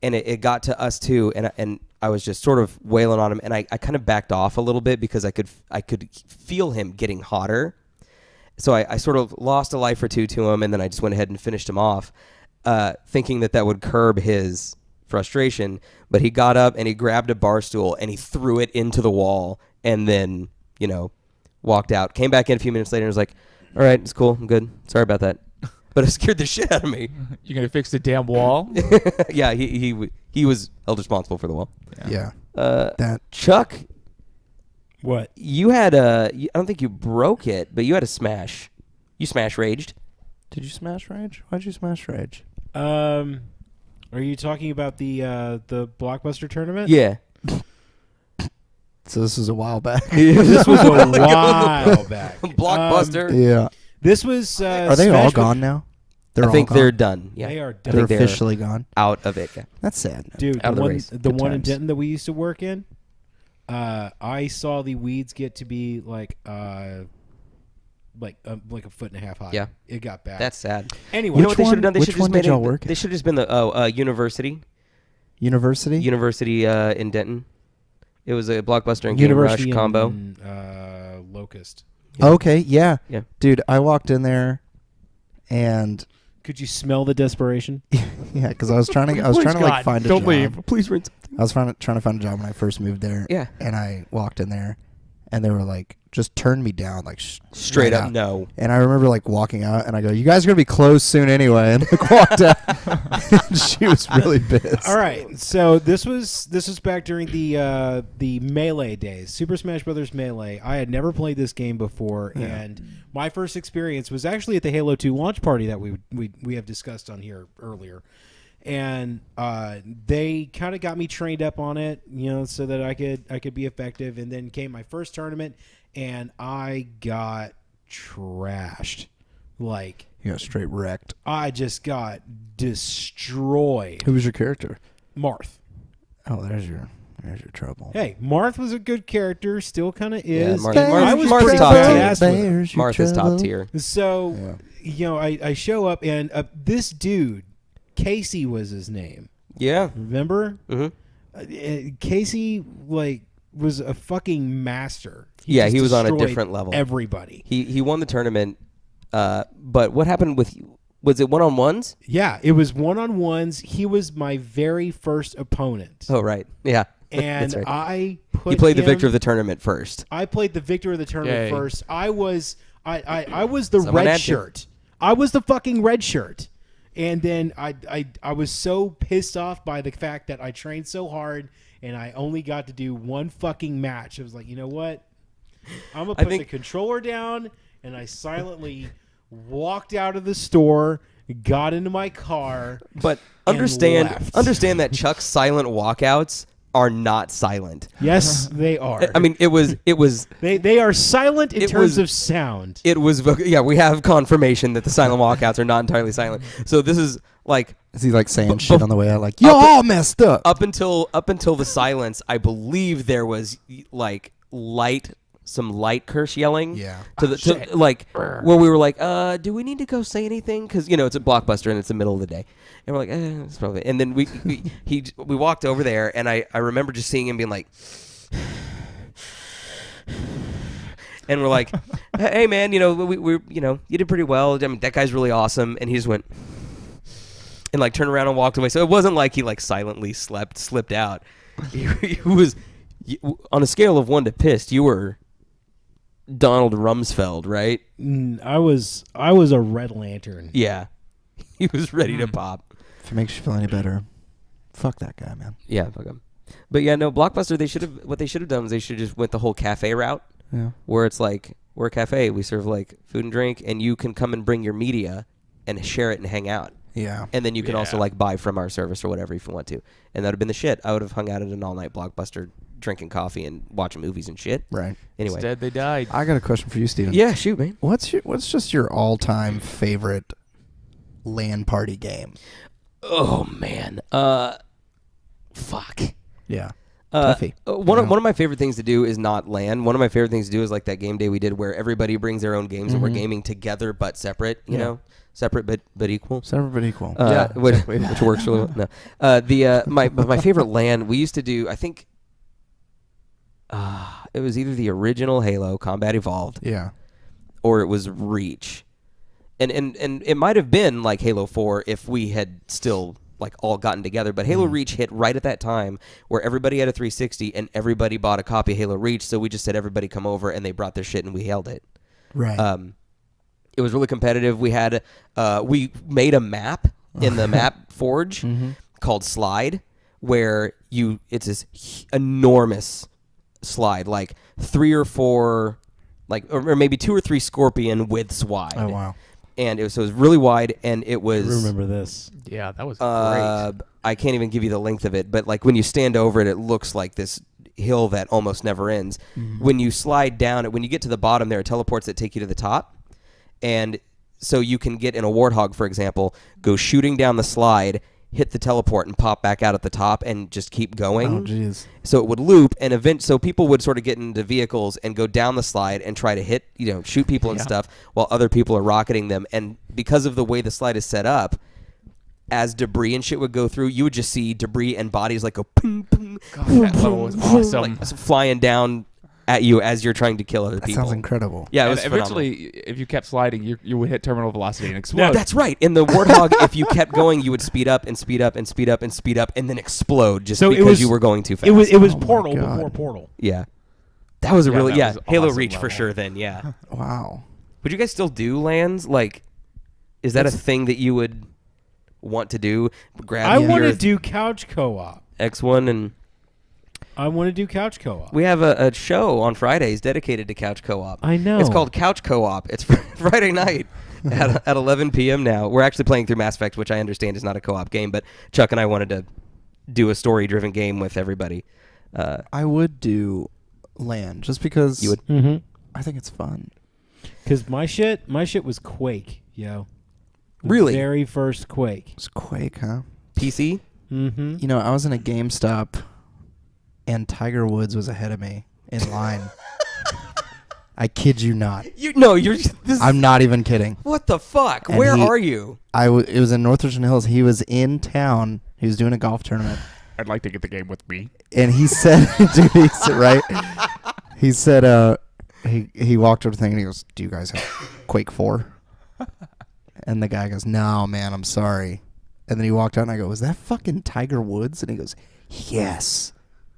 and it got to us two, and I was just sort of wailing on him, and I kind of backed off a little bit because I could feel him getting hotter. So I sort of lost a life or two to him, and then I just went ahead and finished him off, thinking that would curb his frustration. But he got up and he grabbed a bar stool and he threw it into the wall, and then walked out. Came back in a few minutes later and was like, "All right, it's cool. I'm good. Sorry about that." But it scared the shit out of me. You're gonna fix the damn wall? Yeah, he was held responsible for the wall. Yeah, Uh, that Chuck, What? you had I don't think you broke it, but you had a smash. You smash raged. did you smash Rage? Why'd you smash Rage? Are you talking about the Blockbuster tournament? Yeah. So this was a while back. This was a while back. Blockbuster. Yeah, This was. are they all Smash gone now? I think all they're gone? done. Yeah. They are I done. They're think they're officially gone. out of it. Yeah. That's sad. Dude, Out of the the one, race. the Good one in times. Denton that we used to work in, I saw the weeds get to be like a foot and a half high. Yeah. It got bad. That's sad. anyway. You know Which what they should one- have done? They which should have one just did made y'all it. work They at? should have just been the University University. in Denton. It was a Blockbuster and University Game Rush combo. in, Locust. Okay, yeah. Yeah. Dude, I walked in there, and Could you smell the desperation? yeah, because I was trying to Please, like God, find a don't job. leave. Please rinse. I was trying to find a job when I first moved there. Yeah. And I walked in there, and they were like just turned me down like Straight right up out. no. And I remember like walking out, and I go, "You guys are gonna be closed soon anyway," and like walked out. And she was really pissed. All right, so this was back during the Melee days, Super Smash Brothers Melee. I had never played this game before, and my first experience was actually at the Halo 2 launch party that we have discussed on here earlier. And they kind of got me trained up on it, so that I could be effective. And then came my first tournament, and I got trashed. Like, You got straight wrecked. I just got destroyed. Who was your character? Marth. Oh, there's your trouble. Hey, Marth was a good character, still kind of Yeah, is. Marth- and Marth- I was Marth's pretty top tier. badass with her. There's your Martha's top trouble. tier. So, I show up, and this dude, Casey was his name. Yeah. Remember? Mm-hmm. Casey, was a fucking master. Yeah, just he was on a destroyed different level. Everybody. He won the tournament, but what happened with... Was it one-on-ones? Yeah, it was one-on-ones. He was my very first opponent. Oh, right. Yeah. And That's right. I put You played the him- victor of the tournament first. I played the victor of the tournament Yay. first. I was the Someone red had to. shirt. I was the fucking red shirt. And then I was so pissed off by the fact that I trained so hard and I only got to do one fucking match. I was like, you know what? I'm going to put the controller down, and I silently walked out of the store, got into my car. But and understand left. that Chuck's silent walkouts are not silent. Yes, they are. I mean, it was They are silent in It terms was- of sound. yeah, we have confirmation that the silent walkouts are not entirely silent. So this is like Is he like saying shit on the way out? Like, you all messed up. up until the silence, I believe there was like some light curse yelling. Yeah. To like where we were like, do we need to go say anything? Because it's a Blockbuster and it's the middle of the day, and we're like, it's probably. And then we walked over there, and I remember just seeing him being like, and we're like, hey man, we you did pretty well. I mean, that guy's really awesome, and he just went. And like turned around and walked away. So it wasn't like he like silently slipped out. He was on a scale of 1 to pissed. You were Donald Rumsfeld, right? I was a Red Lantern. Yeah, he was ready to pop. If it makes you feel any better, fuck that guy, man. Yeah, fuck him. But yeah, no, Blockbuster. What they should have done is they should just went the whole cafe route, Yeah. where it's like we're a cafe, we serve like food and drink, and you can come and bring your media and share it and hang out. Yeah. And then you can also Yeah. like buy from our service or whatever if you want to. And that would have been the shit. I would have hung out at an all-night Blockbuster drinking coffee and watching movies and shit. Right. Anyway. Instead, they died. I got a question for you, Steven. Yeah, shoot, man. What's just your all-time favorite LAN party game? Oh, man. Fuck. Yeah. One Yeah. of my favorite things to do is not LAN. One of my favorite things to do is like that game day we did where everybody brings their own games and we're gaming together but separate, you know? Separate but equal. Separate but equal. Which works really well. No. My favorite LAN we used to do, I think it was either the original Halo Combat Evolved Yeah. or it was Reach. And it might have been like Halo 4 if we had still like all gotten together, but Halo Reach hit right at that time where everybody had a 360 and everybody bought a copy of Halo Reach, so we just said everybody come over and they brought their shit and we held it. Right. It was really competitive. We had we made a map in the map forge called Slide, where it's this enormous slide, like 3 or 4, like or maybe 2 or 3 scorpion widths wide. Oh wow. And it was really wide, and it was. I remember this. Yeah, that was great. I can't even give you the length of it, but like when you stand over it, it looks like this hill that almost never ends. When you slide down it, when you get to the bottom, there are teleports that take you to the top. And so you can get in a Warthog, for example, go shooting down the slide, hit the teleport, and pop back out at the top and just keep going. Oh jeez. So it would loop, and so people would sort of get into vehicles and go down the slide and try to hit, shoot people and stuff while other people are rocketing them. And because of the way the slide is set up, as debris and shit would go through, you would just see debris and bodies like go boom, boom, God, that level was awesome. like flying down at you as you're trying to kill other That people. sounds incredible. Yeah, it And was phenomenal. eventually, if you kept sliding, you would hit terminal velocity and explode. No, that's right. In the Warthog, if you kept going, you would speed up and speed up and speed up and speed up and then explode just So it because was- you were going too fast. It was Oh my Portal God. before Portal. yeah. That was a Yeah, really that was Halo awesome Reach for level. sure. Then Wow. would you guys still do lands? Like, is that a thing that you would want to do? Grab I want your to do couch co-op. X1 and I want to do couch co-op. we have a show on Fridays dedicated to couch co-op. I know. It's called Couch Co-op. It's Friday night at 11 p.m. now. We're actually playing through Mass Effect, which I understand is not a co-op game, but Chuck and I wanted to do a story-driven game with everybody. I would do LAN just because You would? Mm-hmm. I think it's fun. Because my shit was Quake, yo. The Really? very first Quake. It's Quake, huh? PC? Mm-hmm. You know, I was in a GameStop, and Tiger Woods was ahead of me in line. I kid you not. I'm I'm not even kidding. What the fuck? And Where he- are you? It was in North Richmond Hills. He was in town. He was doing a golf tournament. I'd like to get the game with me. And he said, dude, he said, right? He said, he walked over to the thing and he goes, "Do you guys have Quake 4?" And the guy goes, "No, man, I'm sorry." And then he walked out and I go, "Was that fucking Tiger Woods?" And he goes, "Yes,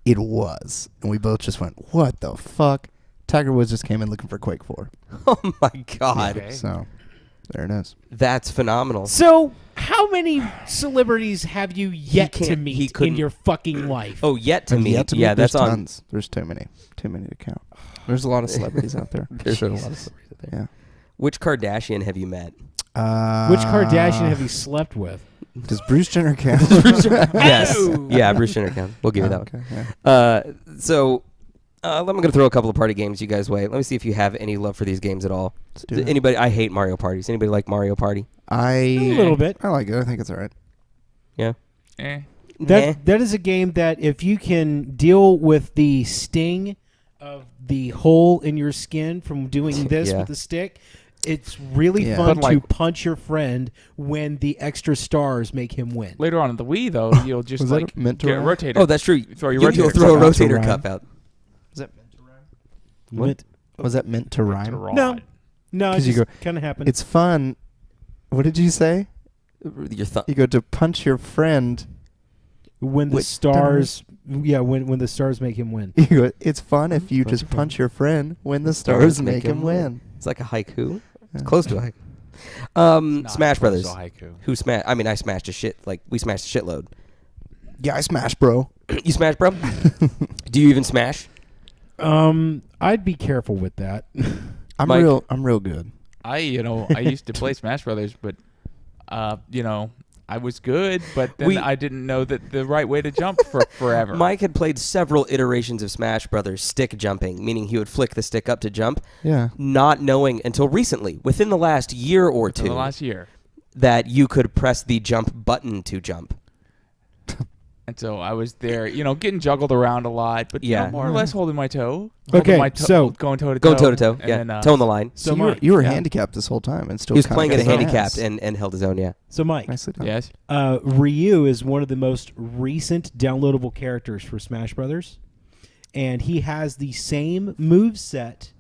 it was." And we both just went, "What the fuck?" Tiger Woods just came in looking for Quake 4. Oh my god. Okay. So, there it is. That's phenomenal. So, how many celebrities have you yet to can't- he meet in couldn't- your fucking life? Oh, yet to There's meet. yet to Yeah, meet. There's that's on. tons. There's too many to count. There's a lot of celebrities out there. There's a lot of celebrities out there. Yeah. Which Kardashian have you met? Which Kardashian have you slept with? Does Bruce Jenner count? Yes. Oh! Yeah, Bruce Jenner count. We'll give you that Okay, one. yeah. So I'm going to throw a couple of party games you guys wait. Let me see if you have any love for these games at all. do it. Anybody? I hate Mario Parties. Anybody like Mario Party? A little bit. I like it. I think it's all right. Yeah. Eh. That is a game that if you can deal with the sting of the hole in your skin from doing this Yeah. with the stick, it's really Yeah. fun But, to like- punch your friend when the extra stars make him win. Later on in the Wii, though, you'll just Was that like meant to get a rhyme? rotator. Oh, that's true. Throw your You'll rotator throw a cup out. rotator Meant to cup rhyme. out. Was that meant to rhyme? What? Was that meant to rhyme? No, no, it 'Cause you just go- kind of happened. It's fun. What did you say? Your thumb. You go to punch your friend. when the Wait, stars, when the stars make him win. You go, it's fun if you Punch just your friend. punch your friend when the stars make him win. It's like a haiku. It's Yeah. close to a haiku. Not Smash close Brothers. to haiku. Who smash? I mean, I smashed a shit. Like we smashed a shitload. Yeah, I smash, bro. You smash, bro? Do you even smash? I'd be careful with that. I'm Mike? real good. I used to play Smash Brothers, but I was good, but then We- I didn't know that the right way to jump for forever. Mike had played several iterations of Smash Brothers stick jumping, meaning he would flick the stick up to jump, Yeah. not knowing until recently, within the last year or in two, the last year. that you could press the jump button to jump. And so I was there, getting juggled around a lot, but Yeah. more or less holding my toe. Okay, Holding my so- going toe to toe. Go toe to toe. and Yeah, then, toe on the line. So Mike, you were yeah. handicapped this whole time and still He was kinda playing at a got his handicapped ass. and held his own. Yeah. So, Mike, Nicely done. Yes. Ryu is one of the most recent downloadable characters for Smash Brothers, and he has the same move set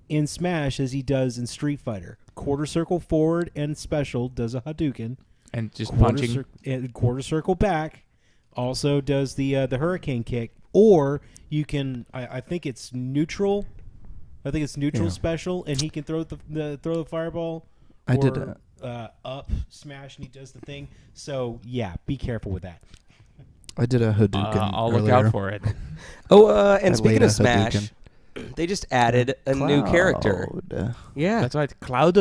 in Smash as he does in Street Fighter. Quarter circle forward and special does a Hadouken. And just Quarter punching. and quarter circle back also does the Hurricane kick. Or you can, I think it's neutral. I think it's neutral Yeah. special, and he can throw the fireball. I did or, up smash, and he does the thing. So yeah, be careful with that. I did a Hadouken I'll look earlier. out for it. Oh, and I speaking laid of a Smash, Hadouken. they just added a new character. Cloud. Yeah. That's right. Cloud.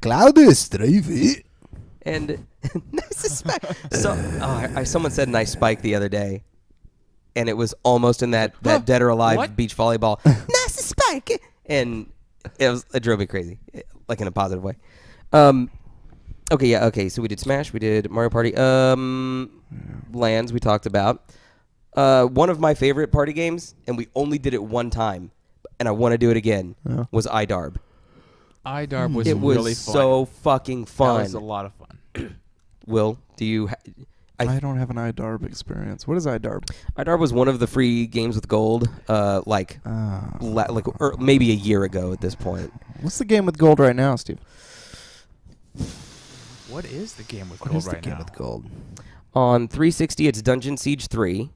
Cloudus, Stravy. And nice spike. So, someone said nice spike the other day, and it was almost in that Dead or Alive What? beach volleyball. Nice spike, and it drove me crazy, like in a positive way. Okay. So we did Smash, we did Mario Party, Lands we talked about. One of my favorite party games, and we only did it one time, and I want to do it again. Yeah. Was iDarb. iDarb was It was really fun. so fucking That fun. was a lot of fun. Will, do you? I don't have an iDarb experience. What is iDarb? iDarb was one of the free games with gold, or maybe a year ago at this point. What's the game with gold right now, Steve? What is the game with What gold is the right game now? with gold? On 360, it's Dungeon Siege 3.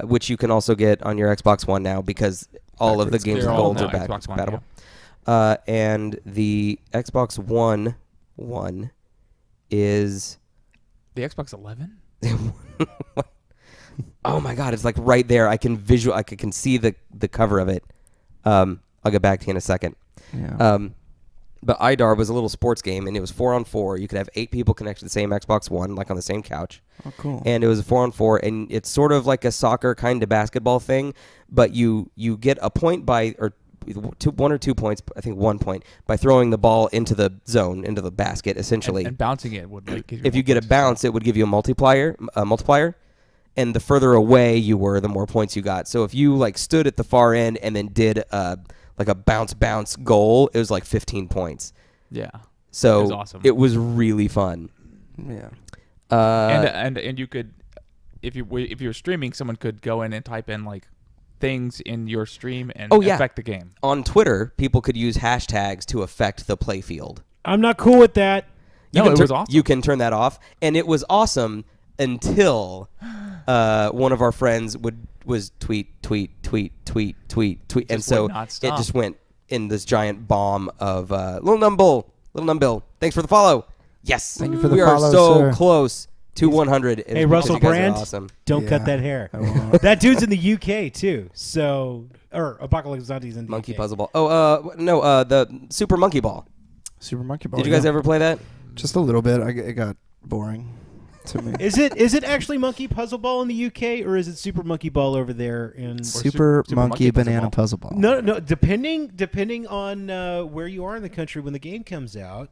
which you can also get on your Xbox One now because all of the games They're with all golds are now back Xbox One, compatible. And the Xbox One is The Xbox 11? oh my god, it's like right there. I can see the cover of it. I'll get back to you in a second. Yeah. But IDAR was a little sports game, and it was 4-on-4. You could have 8 people connected to the same Xbox One, like on the same couch. Oh, cool. And it was a 4-on-4, and it's sort of like a soccer kind of basketball thing, but you get a point by, or 1 or 2 points, I think 1 point, by throwing the ball into the zone, into the basket, essentially. And bouncing it would like give you if you more get a points. bounce, it would give you a multiplier, and the further away you were, the more points you got. So if you like stood at the far end and then did like a bounce goal, it was like 15 points. Yeah. So it was awesome. It was really fun. Yeah. And you could, if you were streaming, someone could go in and type in like things in your stream and affect the game. On Twitter, people could use hashtags to affect the play field. I'm not cool with that. No, it was awesome. You can turn that off, and it was awesome until one of our friends was tweet, and so would not it stop. just went in this giant bomb of Little Numbill. Thanks for the follow. Yes, Thank you for the we follow, are so sir. close to 100. Hey, Russell because you guys are Brand, awesome. don't Yeah. cut that hair. I won't. That dude's in the UK too. So, or Apocalypse Zondi's in the Monkey UK. Puzzle Ball. The Super Monkey Ball. Super Monkey Ball. Did you guys yeah. ever play that? Just a little bit. It got boring to me. Is it actually Monkey Puzzle Ball in the UK, or is it Super Monkey Ball over there in? Super Super Monkey Monkey Puzzle Banana Ball. Puzzle Ball. No. Depending on where you are in the country when the game comes out,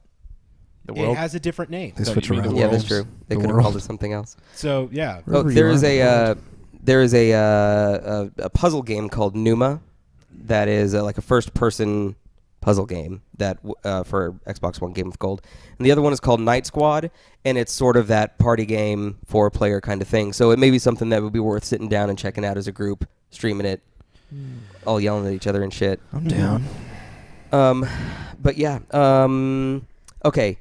The it world. has a different name. They So switch you mean around. the Yeah, world? that's true. They The could have world. called it something else. So yeah, Wherever you There are is in the world. a puzzle game called Numa that is like a first-person puzzle game that for Xbox One Game with Gold, and the other one is called Night Squad, and it's sort of that party game 4-player kind of thing. So it may be something that would be worth sitting down and checking out as a group, streaming it, all yelling at each other and shit. I'm down. But yeah, okay.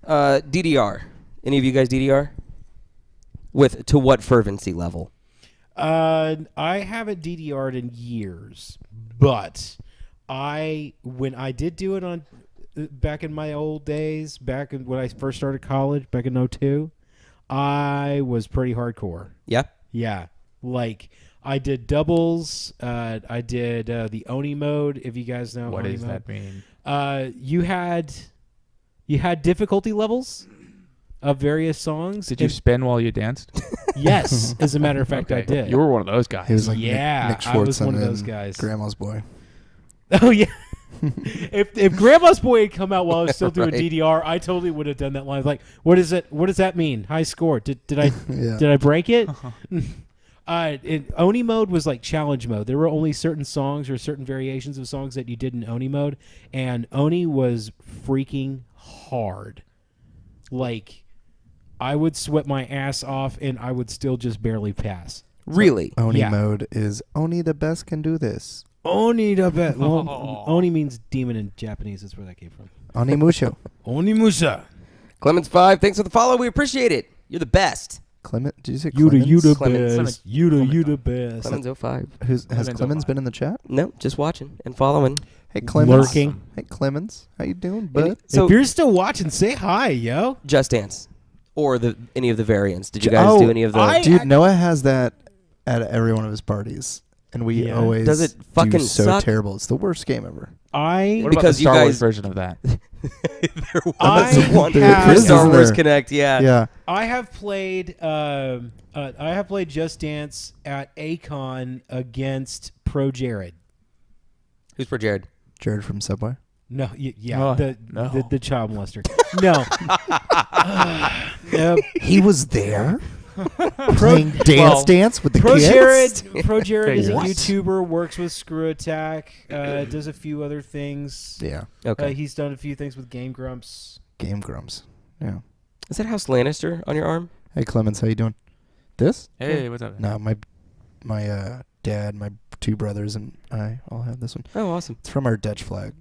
DDR. Any of you guys DDR? To what fervency level? I haven't DDR'd in years, but when I did do it on back in my old days, back when I first started college, back in 2002, I was pretty hardcore. Yeah. Yeah, like I did doubles. I did the Oni mode. If you guys know What Oni does mode. that mean? You had difficulty levels of various songs. Did you spin while you danced? Yes, as a matter of fact, I Okay. did. You were one of those guys. He was like Yeah, Nick I was Swardson one of those in guys. Grandma's Boy. Oh yeah. If Grandma's Boy had come out while I was still doing Right. DDR, I totally would have done that line. Like, what is it? What does that mean? High score? Did I Yeah. did I break it? Oni mode was like challenge mode. There were only certain songs or certain variations of songs that you did in Oni mode, and Oni was freaking hard. Like, I would sweat my ass off, and I would still just barely pass. Really? Oni Yeah. mode is only the best can do this. Oni the best. Well, Oni means demon in Japanese. That's where that came from. Oni Musho. Oni Musa. Clemens 5, thanks for the follow. We appreciate it. You're the best. Clement, did you say You Clemens? the Clemens. best. You the best. Clemens 05. Has Clemens Clemens O'Brien. been in the chat? No, just watching and following. Hey Clemens. Lurking. Hey Clemens, how you doing, bud? So if you're still watching, say hi, yo. Just Dance or any of the variants. Did you guys do any of the? I- Dude, Noah has that at every one of his parties, and we Yeah. always Does it do fucking so suck? terrible. It's the worst game ever. I What about Because the you Star Wars guys- version of that? There was I one have- for Star Isn't Wars there? Connect. Yeah. Yeah. I have played Just Dance at Acon against Pro Jared. Who's for Jared? Jared from Subway. No, yeah, Oh, the, no. the child molester. No, He was there playing dance with the Pro kids. Jared is a What? YouTuber, works with Screw Attack, does a few other things. Yeah, Okay. He's done a few things with Game Grumps. Game Grumps. Yeah. Is that House Lannister on your arm? Hey Clemens, how you doing? This? Hey, what's up? No, my dad, my two brothers, and I all have this one. Oh, awesome. It's from our Dutch flag.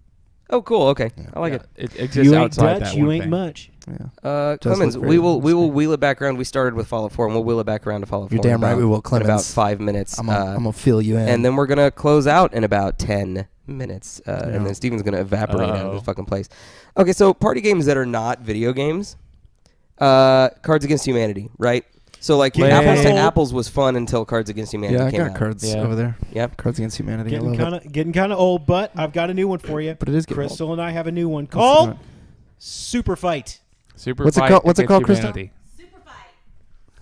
Oh, cool. Okay, I like it. It exists You ain't outside Dutch, that you one ain't thing. much. Yeah. Clemens, look we great. will Looks great. wheel it back around. We started with Fallout 4, and we'll wheel it back around to Fallout 4. You're damn in right about- we will, in about Clemens. 5 minutes. I'm gonna fill you in. And then we're gonna close out in about 10 minutes, and then Steven's gonna evaporate out of this fucking place. Okay, so party games that are not video games, Cards Against Humanity, right? So like Lame. Apples to Apples was fun until Cards Against Humanity yeah, I came got out. cards Yeah. over there. Yep. Cards Against Humanity. I love it. Getting kind of old, but I've got a new one for you. But it is getting Crystal and I have a new one What's called it Super Fight. Super What's it Fight called- what's it Against called, Crystal? Humanity.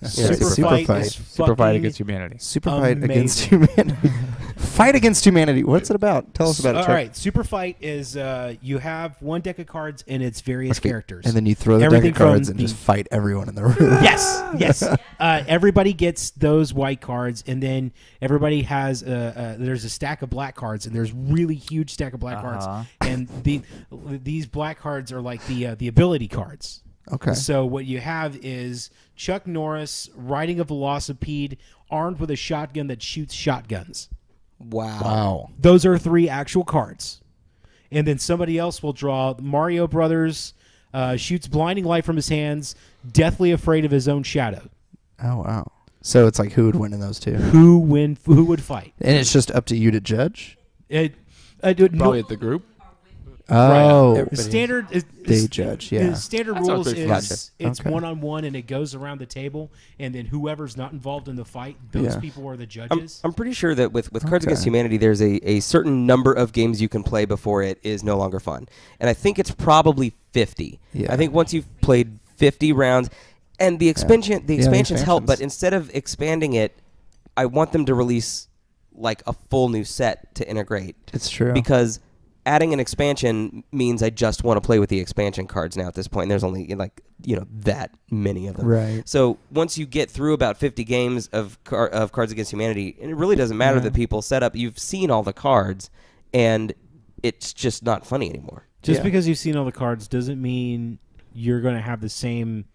Yeah, Super Fight is Super Fight fucking Against Humanity. Super Fight Against amazing. Humanity. Fight Against Humanity. What's it about? Tell us about it, All Chuck. right, Super Fight is you have one deck of cards and its various Okay. characters. And then you throw the Everything deck of cards from and the- just fight everyone in the room. yes. Everybody gets those white cards, and then everybody has there's a stack of black cards, and there's really huge stack of black cards, and these black cards are like the ability cards. Okay. So what you have is Chuck Norris riding a velocipede, armed with a shotgun that shoots shotguns. Wow. Those are 3 actual cards. And then somebody else will draw Mario Brothers, shoots blinding light from his hands, deathly afraid of his own shadow. Oh, wow. So it's like who would win in those two? Who would fight? And it's just up to you to judge? Probably at the group. Oh. The standard is They judge, yeah. The standard That sounds rules pretty is fun. it's Okay. 1-on-1 and it goes around the table, and then whoever's not involved in the fight, those Yeah. people are the judges. I'm pretty sure that with Cards Against Okay. Humanity, there's a certain number of games you can play before it is no longer fun. And I think it's probably 50. Yeah. I think once you've played 50 rounds, and the expansions help, but expansions. instead of expanding it, I want them to release like a full new set to integrate. It's true. Because adding an expansion means I just want to play with the expansion cards now at this point. And there's only that many of them. Right. So once you get through about 50 games of Cards Against Humanity, and it really doesn't matter that people set up. You've seen all the cards, and it's just not funny anymore. Just Yeah. because you've seen all the cards doesn't mean you're going to have the same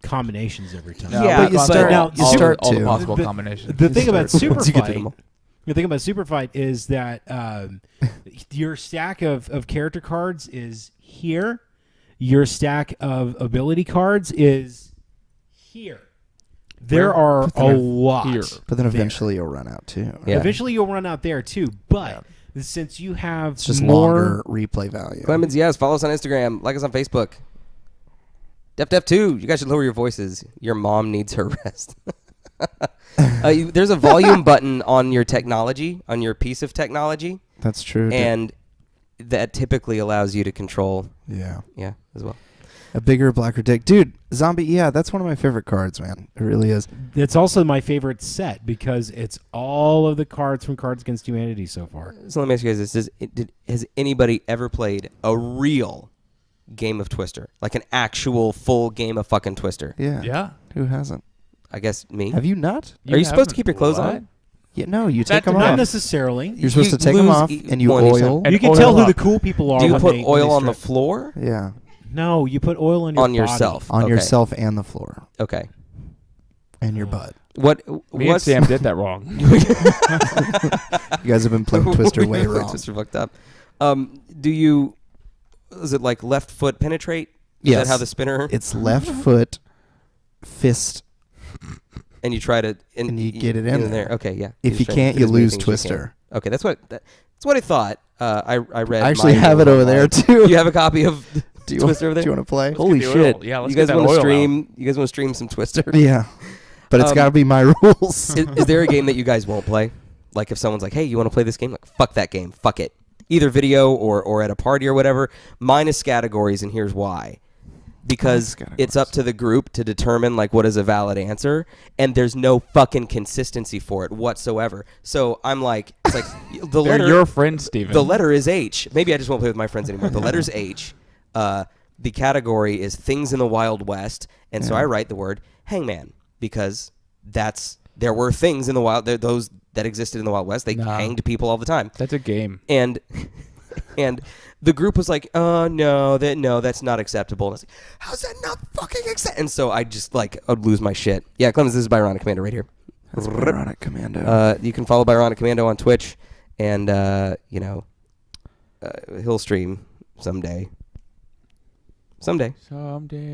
combinations every time. Yeah, but you but start, now, you all, start all the to. possible The- combinations. The thing about Super Once you get to Fight, them all. the thing about Super Fight is that your stack of character cards is here. Your stack of ability cards is here. There Where? are But a then lot. here. But then there. eventually you'll run out too. Yeah. Eventually you'll run out there too. But since you have It's just more, longer replay value. Clemens, yes. Follow us on Instagram. Like us on Facebook. Def2. You guys should lower your voices. Your mom needs her rest. There's a volume button on your technology, on your piece of technology, That's true. and that typically allows you to control, yeah. as well. A bigger, blacker dick. Dude, Zombie, yeah, that's one of my favorite cards, man. It really is. it's also my favorite set because it's all of the cards from Cards Against Humanity so far. So let me ask you guys this: has anybody ever played a real game of Twister, like an actual full game of fucking Twister? Yeah. Yeah. Who hasn't? I guess me. Have you not? Are you supposed to haven't- keep your clothes what? on? Yeah, no, you take them Not off. necessarily. You're supposed You to take them lose off and you one each oil. time. You can oil tell who up. the cool people are. Do you when put they oil on the strip. floor? Yeah. No, you put oil on your On body. yourself. On Okay. yourself and the floor. Okay. And your butt. What? Me and what's Sam did that wrong. You guys have been playing Twister way wrong. Twister fucked up. Do you? Is it like left foot penetrate? Is Yes. that how the spinner? It's left foot, fist. And you try to And you get it in there. Okay, yeah. If just you try to can't, fit you as many lose things as Twister. can. Okay, that's what I thought. I read. I actually mine have it over there, online. too. You have a copy of Do you Twister over there? Do you want to play? Holy get the shit! oil. Yeah, let's you get guys that want to oil out. stream? You guys want to stream some Twister? Yeah. But it's got to be my rules. Is there a game that you guys won't play? Like if someone's like, "Hey, you want to play this game?" Like, fuck that game. Fuck it. Either video or at a party or whatever. Minus categories, and here's why. Because Minus it's up to the group to determine like what is a valid answer, and there's no fucking consistency for it whatsoever. So I'm like, it's like the They're letter. your friends, Steven. The letter is H. Maybe I just won't play with my friends anymore. The letter's H. The category is things in the Wild West, and so I write the word hangman because there were things in the wild those that existed in the Wild West. They hanged people all the time, That's a game. and the group was like, no, that's not acceptable. And I was like, how's that not fucking acceptable? And so I just I'd lose my shit. Yeah, Clemens, this is Byronic Commando right here. That's Byronic Commando. You can follow Byronic Commando on Twitch, and he'll stream Someday.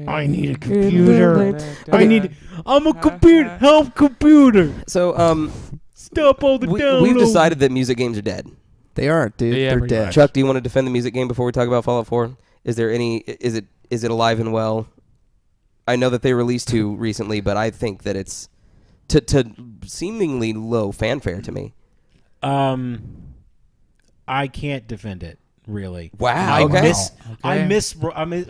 I need a computer. I'm a computer. Help computer. So, Stop all the downloads. we've decided that music games are dead. They are, dude. Yeah, They're pretty dead. much. Chuck, do you want to defend the music game before we talk about Fallout 4? Is there any? Is it alive and well? I know that they released 2 recently, but I think that it's to seemingly low fanfare to me. I can't defend it. Really. Wow. I Okay.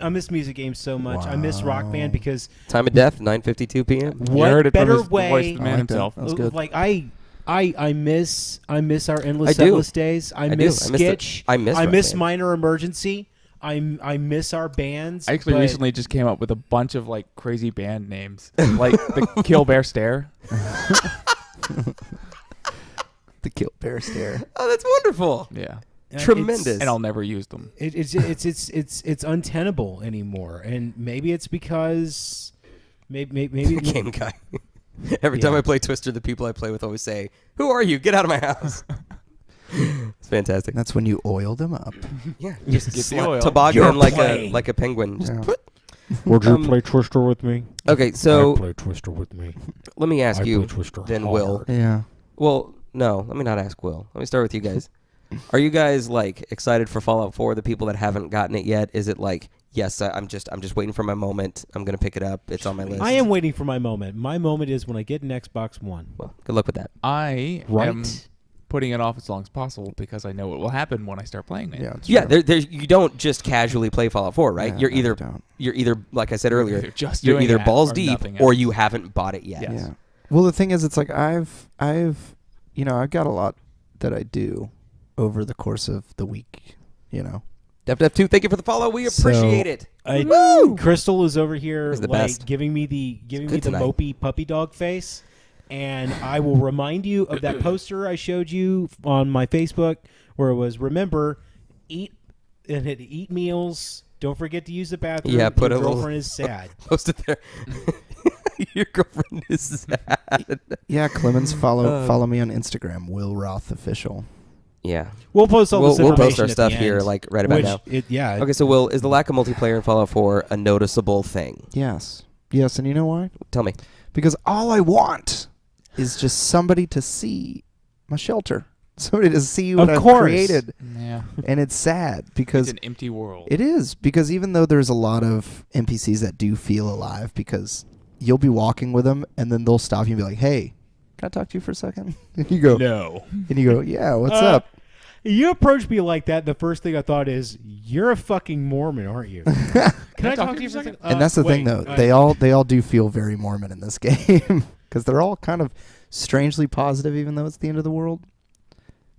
miss music games so much. I miss Rock Band because Time of death, 9:52 p.m. You heard what it from better the voice way? of the man I like that. himself. That was good. Like I miss our endless I do. setlist days. I I do. miss I miss the- Skitch. I miss Rock Band. Minor Emergency. I miss our bands. I actually but recently just came up with a bunch of like crazy band names, like the Kill Bear Stare. The Kill Bear Stare. Oh, that's wonderful. Yeah, Tremendous. and I'll never use them. It's untenable anymore, and maybe it's because maybe Game guy. Every time I play Twister, the people I play with always say, "Who are you? Get out of my house." It's fantastic. That's when you oil them up. Yeah, Just get the oil. toboggan You're like playing. a penguin. Just Yeah. put. Would you Um, play Twister with me? Okay, so play Twister with me. let me ask you, Twister then Will. Yeah. Well, no, let me not ask Will. Let me start with you guys. Are you guys like excited for Fallout 4? The people that haven't gotten it yet, is it like, yes, I'm just waiting for my moment. I'm gonna pick it up. It's on my list. I am waiting for my moment. My moment is when I get an Xbox One. Well, good luck with that. I Right? am putting it off as long as possible because I know what will happen when I start playing it. Yeah. It's Yeah, true. you don't just casually play Fallout 4, right? Yeah, you're no, either you don't. you're either like I said earlier, You're just you're doing either that balls or deep nothing or else. you haven't bought it yet. Yes. Yeah. Well, the thing is, it's like I've I've got a lot that I do over the course of the week. Def2, thank you for the follow. We appreciate it. Crystal is over here He's the like best. giving me the good tonight. mopey puppy dog face, and I will remind you of that poster I showed you on my Facebook where it was remember eat meals. Don't forget to use the bathroom. Yeah, put Your a little- girlfriend is sad. Post it there. Your girlfriend is sad. Yeah, Clemens, follow me on Instagram, Will Roth Official. Yeah. We'll post all this We'll information post our at stuff the here end, like right about which now. Okay, so Will, is the lack of multiplayer in Fallout 4 a noticeable thing? Yes, and you know why? Tell me. Because all I want is just somebody to see my shelter, somebody to see what Of I've course. created, Yeah, and it's sad because it's an empty world. it is, because even though there's a lot of NPCs that do feel alive, because you'll be walking with them and then they'll stop you and be like, "Hey, can I talk to you for a second?" And you go, No. and you go, "Yeah, what's up?" You approach me like that, the first thing I thought is, you're a fucking Mormon, aren't you? Can I talk to you for a second? And that's the thing, though. They all do feel very Mormon in this game because they're all kind of strangely positive, even though it's the end of the world,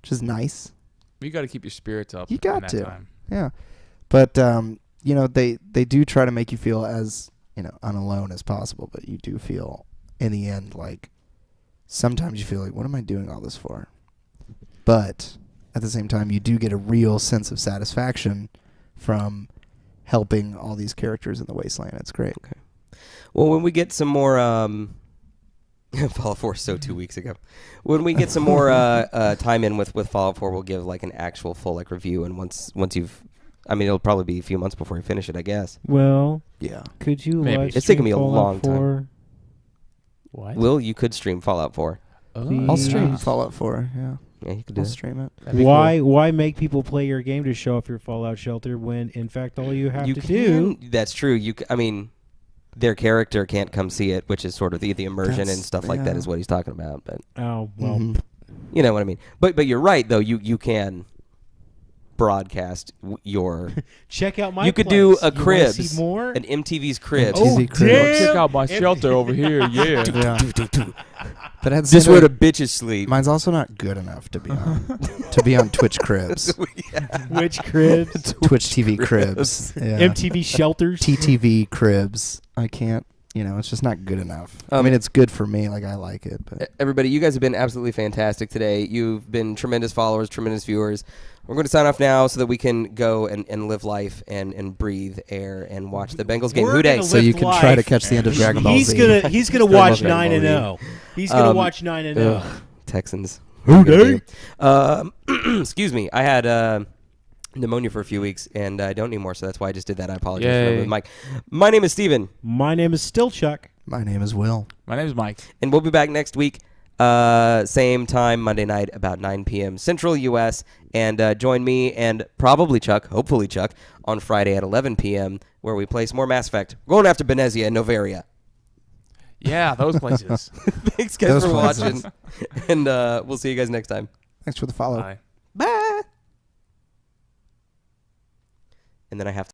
which is nice. You got to keep your spirits up. You got in that to. time. Yeah, but they do try to make you feel as unalone as possible, but you do feel in the end like sometimes you feel like, what am I doing all this for? But at the same time, you do get a real sense of satisfaction from helping all these characters in the wasteland. It's great. Well, when we get some more Fallout 4 2 weeks ago. When we get some more time in with Fallout 4, we'll give like an actual full like review, and once you've it'll probably be a few months before you finish it, I guess. Well, Yeah. could you Maybe. live It's taken stream me a Fallout long time. 4? What? Will, you could stream Fallout 4. I'll stream Yeah. Fallout 4. Yeah, Yeah, you could do I'll it. stream it. That'd be Why make people play your game to show off your Fallout shelter when in fact all you have You to do? That's true. Their character can't come see it, which is sort of the immersion That's- and stuff like that yeah. is what he's talking about. But Oh well, Mhm. you know what I mean. But you're right though. You can broadcast your. check out my. You could place. do a You wanna Cribs, See more? an MTV's Cribs. Oh, oh, Cribs. damn! Check out my shelter over here. Yeah. Yeah. But that's This where the bitches sleep. mine's also not good enough to be on Twitch Cribs, Which Cribs? Twitch TV Cribs, yeah. MTV shelters. TTV Cribs. I can't. It's just not good enough. I mean, it's good for me. Like I like it, but Everybody, you guys have been absolutely fantastic today. You've been tremendous followers, tremendous viewers. We're going to sign off now so that we can go and live life and breathe air and watch the Bengals game. We're Who Dey? gonna so you live can try to life. catch the end of Dragon Ball He's Z. gonna watch Dragon 9 and Ball 0. He's gonna Um, watch 9 and 0. Texans. Who Good Dey? game. Excuse me. I had pneumonia for a few weeks, and I don't anymore, so that's why I just did that. I apologize Yay. for Mike. My name is Steven, My name is still Chuck. My name is Will. My name is Mike. and we'll be back next week, same time, Monday night, about 9 p.m. Central U.S., and join me and probably Chuck, hopefully Chuck, on Friday at 11 p.m., where we play some more Mass Effect. We're going after Benezia and Novaria. Yeah, those places. Thanks, guys, Those for places. watching, and we'll see you guys next time. Thanks for the follow. Bye. Bye. And then I have to